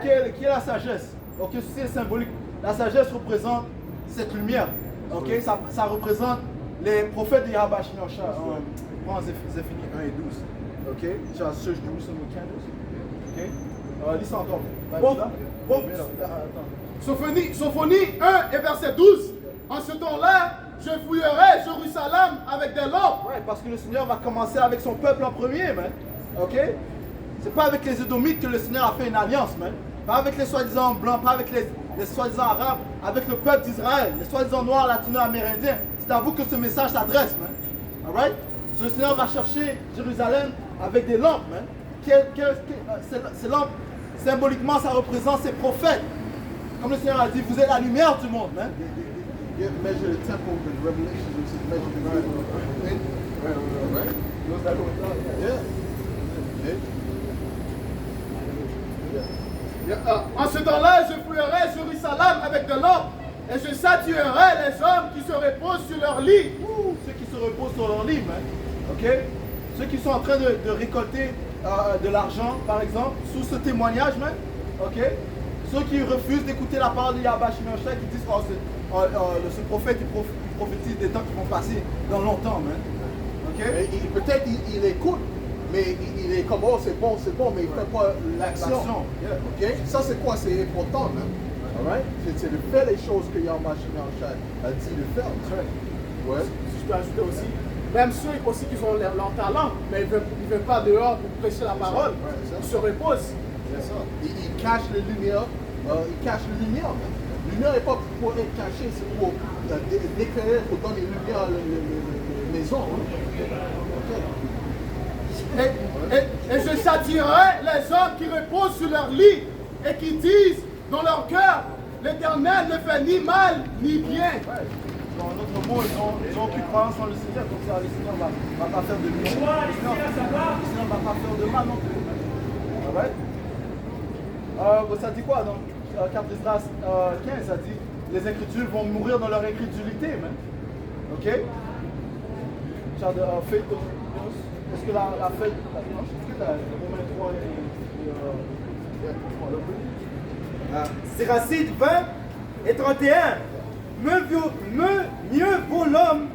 Qui est la sagesse? Ok, c'est symbolique. La sagesse représente cette lumière. Ok, ça représente les prophètes de Yahweh Hashem Yahushai. Prends Zéphinie 1 et 12. Ok, tu as Search Jerusalem with candles. Ok, lis ça encore. Sophonie 1 et verset 12. En ce temps-là, je fouillerai Jérusalem avec des lampes. Ouais, parce que le Seigneur va commencer avec son peuple en premier, man. Ok? C'est pas avec les Édomites que le Seigneur a fait une alliance, man. Pas avec les soi-disant blancs, pas avec les soi-disant arabes, avec le peuple d'Israël, les soi-disant noirs latino-amérindiens. C'est à vous que ce message s'adresse, man. Alright? Le Seigneur va chercher Jérusalem avec des lampes, man. Ces lampes, symboliquement, ça représente ses prophètes. Comme le Seigneur a dit, vous êtes la lumière du monde, man. You measure the temple in Revelation, which is measure the thing. Right? Yeah. En ce temps-là, je fouillerai Jérusalem avec de l'or et je saturerai les hommes qui se reposent sur leur lit. Ceux qui se reposent sur leur lit, man. Ok? Ceux qui sont en train de récolter de l'argent, par exemple, sous ce témoignage, man. Ok? Ceux qui refusent d'écouter la parole de Yahweh Shemashai, qui disent ce prophète il prophétise des temps qui vont passer dans longtemps, man. Ok? Peut-être il écoute, mais il est comme oh c'est bon, mais il ne fait pas l'action. Yeah. Ok? Ça c'est quoi? C'est important, man. Alright? C'est de faire les choses que Yahweh Shemashai a dit de faire. Ouais. Si je peux ajouter aussi, même ceux aussi qui ont leur talent, mais ils ne viennent pas dehors pour prêcher la parole, ils se reposent. C'est ça. Il cache la lumière. Il cache la lumière. La lumière n'est pas pour être cachée, c'est pour d'éclairer, pour donner lumière à la maison. Et je châtierai les hommes qui reposent sur leur lit et qui disent dans leur cœur, l'Éternel ne fait ni mal ni bien. Ouais. En d'autres mots, ils ont aucune croyance en le Seigneur, donc ça, le Seigneur ne va pas faire de bien. Le Seigneur ne va pas faire de mal non plus. Alright? Ça dit quoi dans 4 Esdras 15? Ça dit les incrédules vont mourir dans leur incrédulité, man. Ok? Est-ce que la fête. Non, je sais que Romains 3 Siracide 20 et 31. Mieux vaut l'homme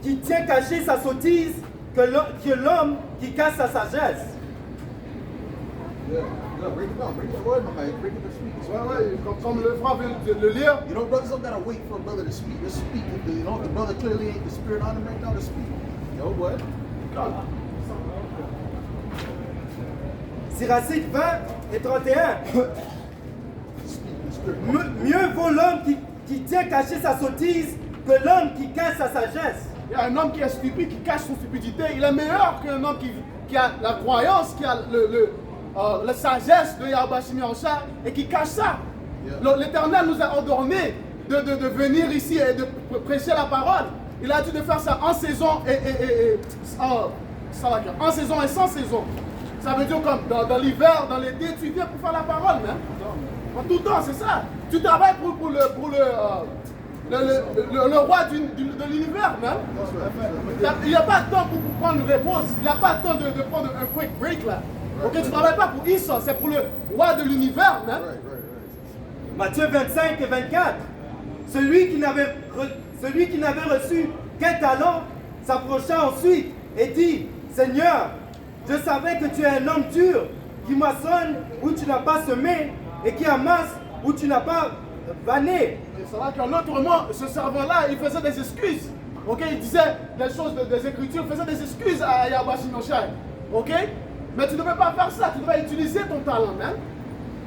qui tient caché sa sottise que l'homme qui cache sa sagesse. Yeah, break it down. Break the word, my man. Break it to speak. Ouais, comme le frère vient de le lire. You know, brothers don't gotta wait for a brother to speak. Just speak. You know, the brother clearly ain't the spirit on him right now to speak. You know what? Siracide 20 et 31. Speak the spirit. Mieux vaut l'homme qui tient caché sa sottise que l'homme qui cache sa sagesse. Il y a un homme qui est stupide, qui cache son stupidité. Il est meilleur qu'un homme qui a la croyance, qui a la sagesse de Yahweh Shemashai et qui cache ça. Yeah. L'Éternel nous a ordonné de venir ici et de prêcher la parole. Il a dit de faire ça en saison en saison et sans saison. Ça veut dire comme dans l'hiver, dans l'été, tu viens pour faire la parole, hein? En tout temps, c'est ça. Tu travailles pour le roi de l'univers, hein? Il n'y a pas de temps pour prendre une réponse. Il n'y a pas de temps de prendre un quick break là. Ok, tu ne travailles pas pour Issa, c'est pour le roi de l'univers, hein? Matthieu 25 et 24. Celui qui n'avait reçu qu'un talent s'approcha ensuite et dit, Seigneur, je savais que tu es un homme dur, qui moissonne où tu n'as pas semé et qui amasse où tu n'as pas vanné. C'est vrai qu'en autre mot, ce servant-là, il faisait des excuses. Ok, il disait des choses des Écritures, il faisait des excuses à Yahweh Shemashai. Ok, mais tu ne peux pas faire ça, tu dois utiliser ton talent, hein?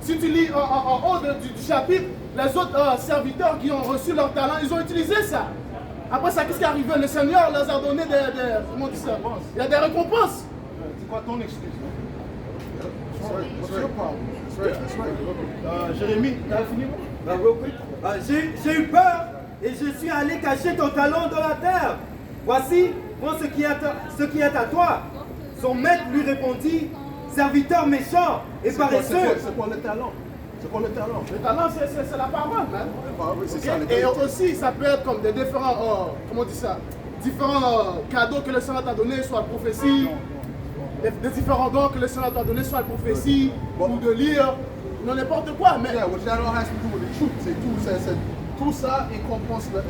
Si tu lis en haut du chapitre, les autres serviteurs qui ont reçu leur talent, ils ont utilisé ça. Après ça, qu'est-ce qui est arrivé? Le Seigneur leur a donné comment on dit ça? Il y a des récompenses. C'est quoi ton excuse? What's your problem? That's right. Jérémie, t'as fini? J'ai eu peur et je suis allé cacher ton talent dans la terre. Voici, prends ce qui est à toi. Son maître lui répondit, serviteur méchant et paresseux. C'est quoi le talent? C'est quoi le talent? Le talent, c'est la parole, hein? C'est ça, Et aussi, ça peut être comme des différents, comment on dit ça? Différents cadeaux que le Seigneur t'a donné, soit la prophétie, des différents dons que le Seigneur t'a donné, soit la prophétie, ou de lire, non n'importe quoi, mais... Yeah, which that all has to do with the truth. Tout ça encompasse la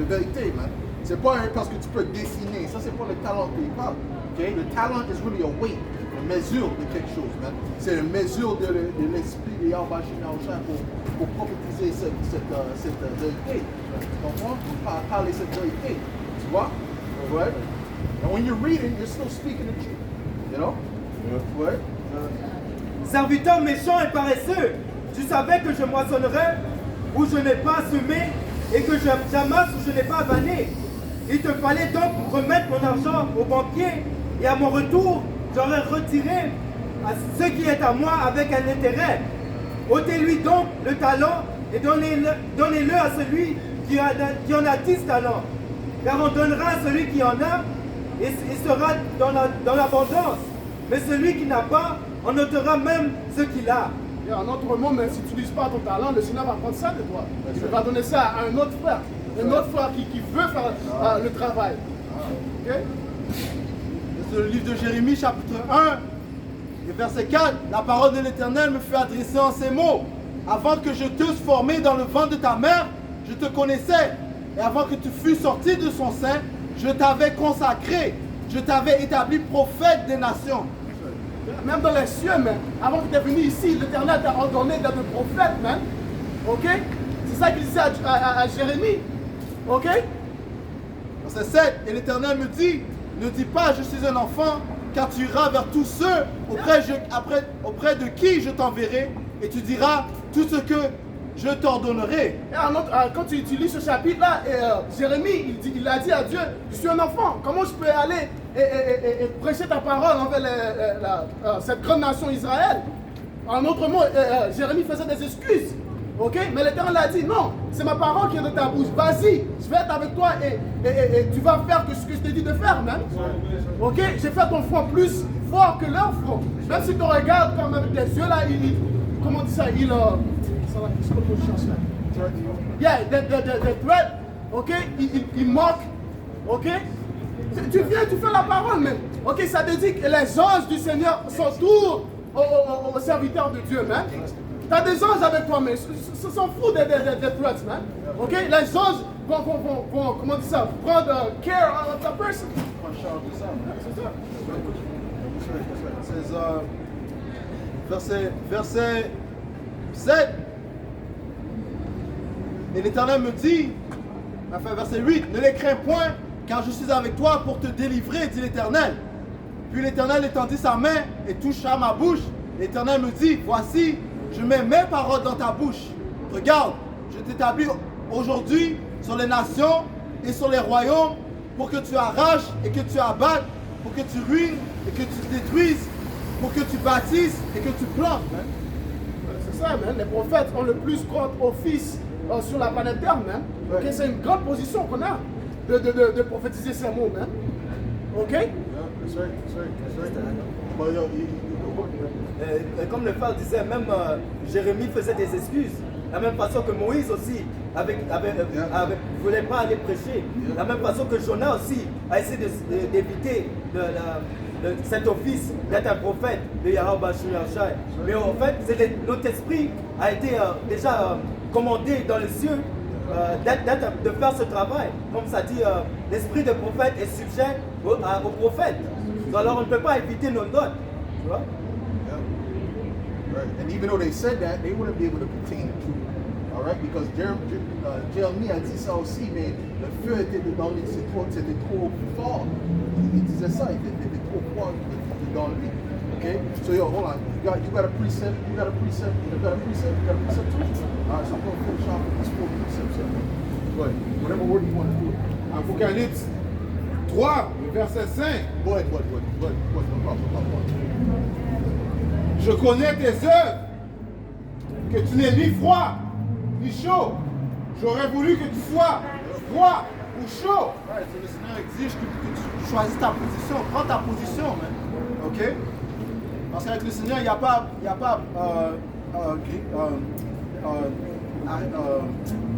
vérité, man. C'est pas parce que tu peux dessiner. Ça, c'est pas le talent qu'il parle. Okay? Le talent is really a weight, une mesure de quelque chose, man. C'est une mesure de l'esprit de Yahweh Shemashai pour prophétiser cette vérité. Tu comprends? Pour parler cette vérité. Tu vois? Right? And when you're reading, you're still speaking the truth. You know? Right? Serviteur méchant et paresseux, tu savais que je moissonnerais où je n'ai pas semé et que j'amasse où je n'ai pas vanné. Il te fallait donc remettre mon argent au banquier et à mon retour, j'aurais retiré à ce qui est à moi avec un intérêt. Ôtez-lui donc le talent et donnez-le à celui qui en a 10 talents. Car on donnera à celui qui en a, et il sera dans l'abondance. Mais celui qui n'a pas, on ôtera même ce qu'il a. Et en autre mot, mais si tu n'utilises pas ton talent, le Seigneur va prendre ça de toi. Il va donner ça à un autre frère. Un autre frère qui veut faire le travail. Ok? C'est le livre de Jérémie, chapitre 1, et verset 4. La parole de l'Éternel me fut adressée en ces mots. Avant que je t'eusse formé dans le ventre de ta mère, je te connaissais. Et avant que tu fusses sorti de son sein, je t'avais consacré. Je t'avais établi prophète des nations. Même dans les cieux, même. Avant que tu es venu ici, l'Éternel t'a ordonné d'être un prophète, même. Ok? C'est ça qu'il disait à Jérémie. Ok? Verset 7. Et l'Éternel me dit, ne dis pas je suis un enfant, car tu iras vers tous ceux auprès de qui je t'enverrai, et tu diras tout ce que je t'ordonnerai. Et quand tu lis ce chapitre-là, Jérémie, il a dit à Dieu, je suis un enfant, comment je peux aller et prêcher ta parole envers cette grande nation Israël? En d'autres mots, Jérémie faisait des excuses. Ok? Mais l'Éternel a dit, non, c'est ma parole qui est de ta bouche. Vas-y, je vais être avec toi et tu vas faire ce que je t'ai dit de faire, même. Ok? J'ai fait ton front plus fort que leur front. Même si tu regardes comme avec tes yeux là, comment on dit ça? Yeah, the threat, ok? Il moque, ok? Tu viens, tu fais la parole même. Ok, ça te dit que les anges du Seigneur s'entourent aux serviteurs de Dieu, même. Tu as des anges avec toi, mais ils s'en foutent des threats, man. Ok? Les anges vont comment dire ça, prendre care of the person. C'est verset 7. Et l'Éternel me dit, enfin verset 8, ne les crains point, car je suis avec toi pour te délivrer, dit l'Éternel. Puis l'Éternel étendit sa main et toucha ma bouche. L'Éternel me dit, voici, je mets mes paroles dans ta bouche. Regarde, je t'établis aujourd'hui sur les nations et sur les royaumes pour que tu arraches et que tu abattes, pour que tu ruines et que tu détruises, pour que tu bâtisses et que tu plantes. C'est ça, man. Les prophètes ont le plus grand office sur la planète Terre, man. Okay? C'est une grande position qu'on a de prophétiser ces mots, man. Ok? Comme le frère disait, même Jérémie faisait des excuses. De la même façon que Moïse aussi ne voulait pas aller prêcher. De la même façon que Jonas aussi a essayé d'éviter cet office d'être un prophète de Yahweh Bashir Yahshai. Mais en fait, notre esprit a été déjà commandé dans les cieux de faire ce travail. Comme ça dit, l'esprit de prophète est sujet au prophète. Alors on ne peut pas éviter nos notes. Tu vois? Right. And even though they said that, they wouldn't be able to contain the truth. All right? Because Jérémie a dit ça aussi, mais le feu était dans lui, c'était trop fort. Il disait ça, il était trop fort dans lui. Okay? So yo, hold on. You got a precept, you got a precept too? All right, so I'm going to finish off with these 4 precepts. But whatever word you want to do it. Apocalypse 3, verset 5. Go ahead, no problem. Je connais tes œuvres, que tu n'es ni froid, ni chaud. J'aurais voulu que tu sois froid ou chaud. Ouais, le Seigneur exige que tu choisisses ta position. Prends ta position, man. Ok? Parce qu'avec le Seigneur, il n'y a pas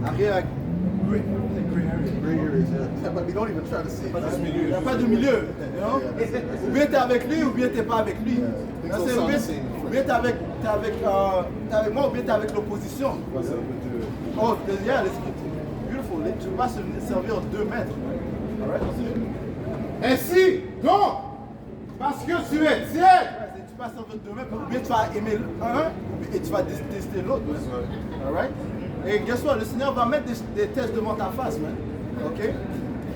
arrière. Gray areas, yeah. But we don't even try to say it. Il n'y a pas de milieu. You know? Ou bien tu es avec lui, ou bien tu n'es pas avec lui. Yeah. Ou bien tu es avec moi, ou bien tu es avec l'opposition. Oh, yeah, it's beautiful. Tu ne peux pas se servir 2 mètres. Alright? Ainsi, donc, parce que tu es tiède, Tu vas servir 2 mètres, ou bien tu vas aimer un et tu vas détester l'autre. Alright? Et guess what? Le Seigneur va mettre des tests devant ta face, man. Ok?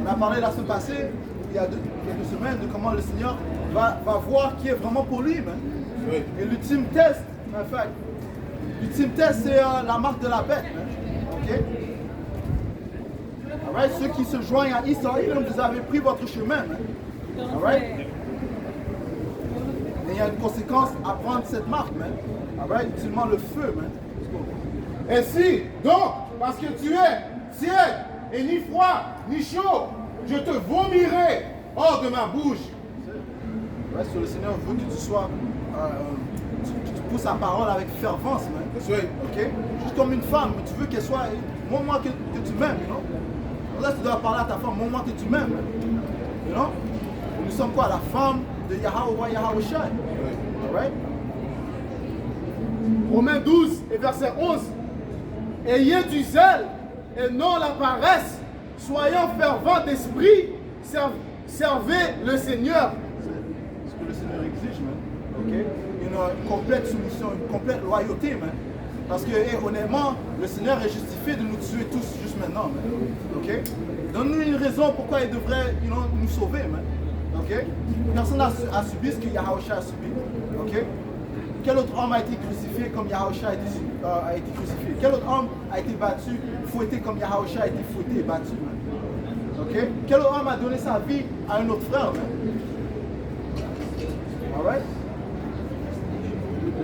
On a parlé la semaine passée, il y a quelques semaines, de comment le Seigneur va voir qui est vraiment pour lui, man. Oui. Et l'ultime test, en fait, l'ultime test, c'est la marque de la bête, man. Ok? Alright? Ceux qui se joignent à Israël, vous avez pris votre chemin, man. Alright? Et il y a une conséquence à prendre cette marque, man. Alright? Utilement le feu, man. ainsi, donc, parce que tu es tiède, et ni froid, ni chaud. Je te vomirai hors de ma bouche. Ouais, sur le Seigneur veut que tu sois, tu pousses sa parole avec fervence, man. That's right. Ok? Juste comme une femme, tu veux qu'elle soit, montre-moi que tu m'aimes, you know? Là, tu dois parler à ta femme, montre-moi que tu m'aimes, you know? Nous sommes quoi? La femme de Yahweh Shai. Alright? Romains 12 et verset 11. Ayez du zèle et non la paresse. Soyons fervents d'esprit. Servez le Seigneur. C'est ce que le Seigneur exige, man. Ok? Une complète soumission, une complète loyauté, man. Parce que, honnêtement, le Seigneur est justifié de nous tuer tous juste maintenant, man. Ok? Donne-nous une raison pourquoi il devrait nous sauver, man. Ok? Personne n'a subi ce que Yahushua a subi. Ok? Quel autre homme a été crucifié comme Yahushua a été crucifié? Quel autre homme a été battu, fouetté comme Yahushua a été fouetté et battu, man? Ok? Quel autre homme a donné sa vie à un autre frère, man? Alright?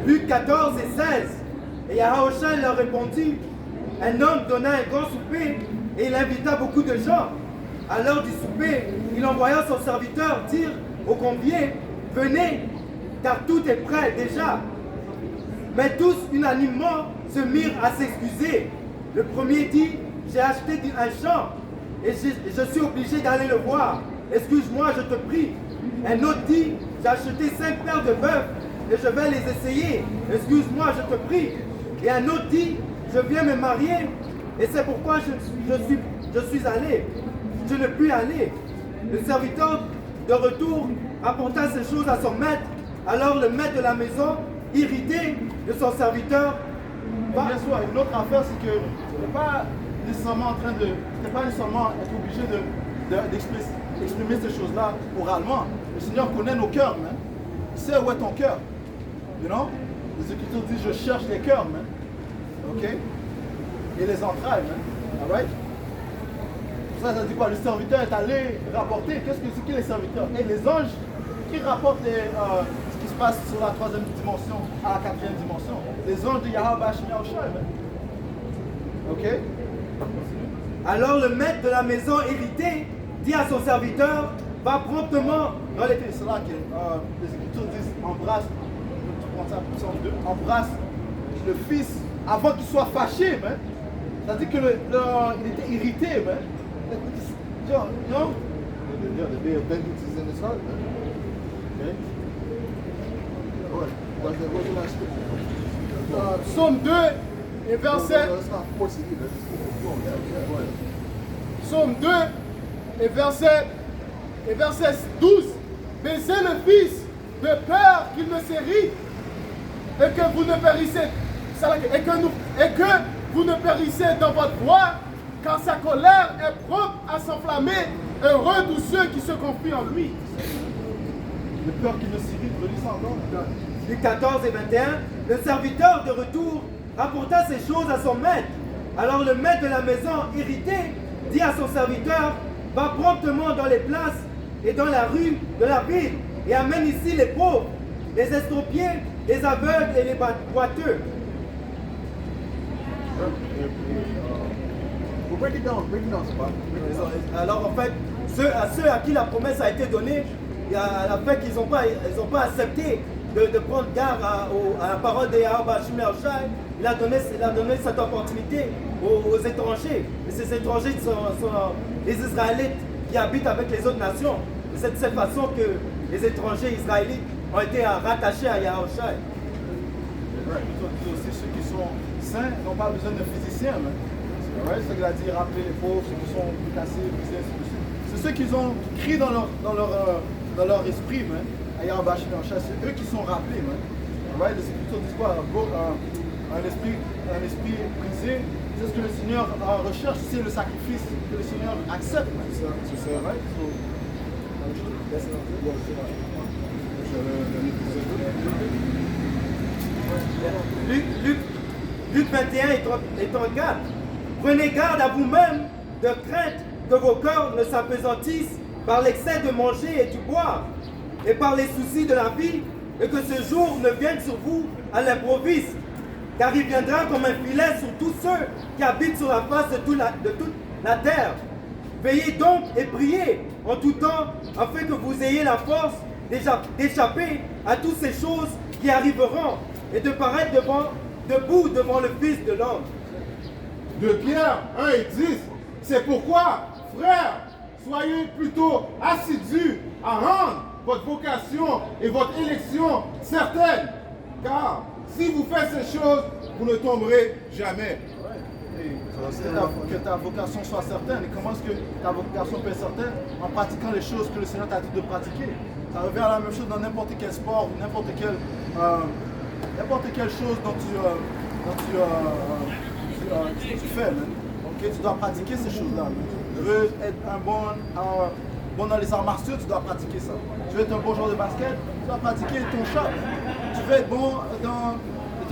Luc 14 et 16. Et Yahushua leur répondit, un homme donna un grand souper et il invita beaucoup de gens. À l'heure du souper, il envoya son serviteur dire aux conviés, venez, car tout est prêt déjà. Mais tous unanimement se mirent à s'excuser. Le premier dit, j'ai acheté un champ et je suis obligé d'aller le voir. Excuse-moi, je te prie. Un autre dit, j'ai acheté 5 paires de bœufs et je vais les essayer. Excuse-moi, je te prie. Et un autre dit, je viens me marier et c'est pourquoi je suis allé. Je ne puis aller. Le serviteur de retour apporta ces choses à son maître. Alors le maître de la maison, irrité de son serviteur, Bien sûr, une autre affaire, c'est que tu n'es pas nécessairement en train de. Tu n'es pas nécessairement être obligé d'exprimer ces choses-là oralement. Le Seigneur connaît nos cœurs, man. Il sait où est ton cœur. You know? Les Écritures disent je cherche les cœurs, man. Ok? Et les entrailles, man. Alright? Ça dit quoi? Le serviteur est allé rapporter. Qu'est-ce que c'est que les serviteurs? Et les anges qui rapportent ce qui se passe sur la 3e dimension à la 4e dimension. Les anges de Yahweh Hashem Yahushua, man. Ok? alors le maître de la maison irrité dit à son serviteur, va promptement dans les... C'est là que les Écritures disent embrasse, tu prends ça pour Psaume 2, embrasse le fils avant qu'il soit fâché, man. C'est-à-dire que il était irrité, man. Genre, non? Yeah, the day of vengeance is in his heart, man. Okay? What? What's the last scripture? Psaume 2 et verset... No, let's not force it either. Just go on. Yeah, go ahead. Psaume 2 et verset 12. Baisez le Fils de peur qu'il ne s'irrite et que vous ne périssez et que vous ne périssez dans votre voie, car sa colère est propre à s'enflammer. Heureux tous ceux qui se confient en lui. De peur qu'il ne s'irrite, relis ça encore. Luc 14 et 21, le serviteur de retour rapporta ces choses à son maître. Alors le maître de la maison, irrité, dit à son serviteur, va promptement dans les places et dans la rue de la ville et amène ici les pauvres, les estropiés, les aveugles et les boiteux. Well, break it down, Spot. Alors en fait, ceux à qui la promesse a été donnée, il y a la fait qu'ils n'ont pas accepté de prendre garde à la parole de Yahweh Hashem Yahushua. Il a donné cette opportunité aux étrangers. Et ces étrangers sont les Israélites qui habitent avec les autres nations. Et c'est de cette façon que les étrangers israélites ont été rattachés à Yahushua. Aussi, ceux qui sont saints n'ont pas besoin d'un physicien, man. C'est ce qu'il a dit, rappeler les pauvres, ceux qui sont cassés, brisés, ainsi de suite. C'est ceux qui crient dans leur esprit, man. À Yahweh Hashem Yahushua, c'est eux qui sont rappelés, man. Right? Les Écritures disent quoi? Un esprit brisé, c'est ce que le Seigneur recherche, c'est le sacrifice que le Seigneur accepte, man. C'est ça, right? Luc 21 et 34. Prenez garde à vous-même de crainte que vos corps ne s'apesantissent par l'excès de manger et du boire et par les soucis de la vie et que ce jour ne vienne sur vous à l'improviste. Car il viendra comme un filet sur tous ceux qui habitent sur la face de toute la terre. Veillez donc et priez en tout temps, afin que vous ayez la force d'échapper à toutes ces choses qui arriveront et de paraître debout devant le Fils de l'homme. De Pierre 1 et 10, c'est pourquoi, frères, soyez plutôt assidus à rendre votre vocation et votre élection certaine, car si vous faites ces choses, vous ne tomberez jamais. Que ta vocation soit certaine. Et comment est-ce que ta vocation peut être certaine? En pratiquant les choses que le Seigneur t'a dit de pratiquer. Ça revient à la même chose dans n'importe quel sport, n'importe quelle chose dont tu fais. Okay? Tu dois pratiquer ces choses-là. Tu veux être bon dans les arts martiaux, tu dois pratiquer ça. Tu veux être un bon joueur de basket, tu dois pratiquer ton shot. Tu veux être bon dans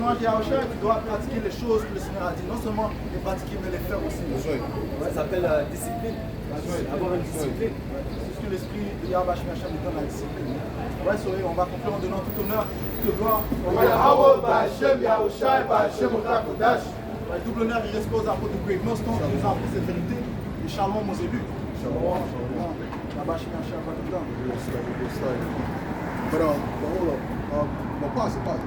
tu dois pratiquer les choses que le Seigneur a dit, non seulement les pratiquer, mais les faire aussi. Ça s'appelle discipline. Avoir une discipline. C'est ce que l'esprit de Yahweh Hashem nous donne, la discipline. Ouais, soyez, on va conclure en donnant tout honneur, toute gloire. Double honneur, il reste aux apôtres de Greg Noston qui nous a appris cette vérité. Et shalom aux élus. Shalom. Yahweh Hashem va tout le temps. But hold up. Well, pause it.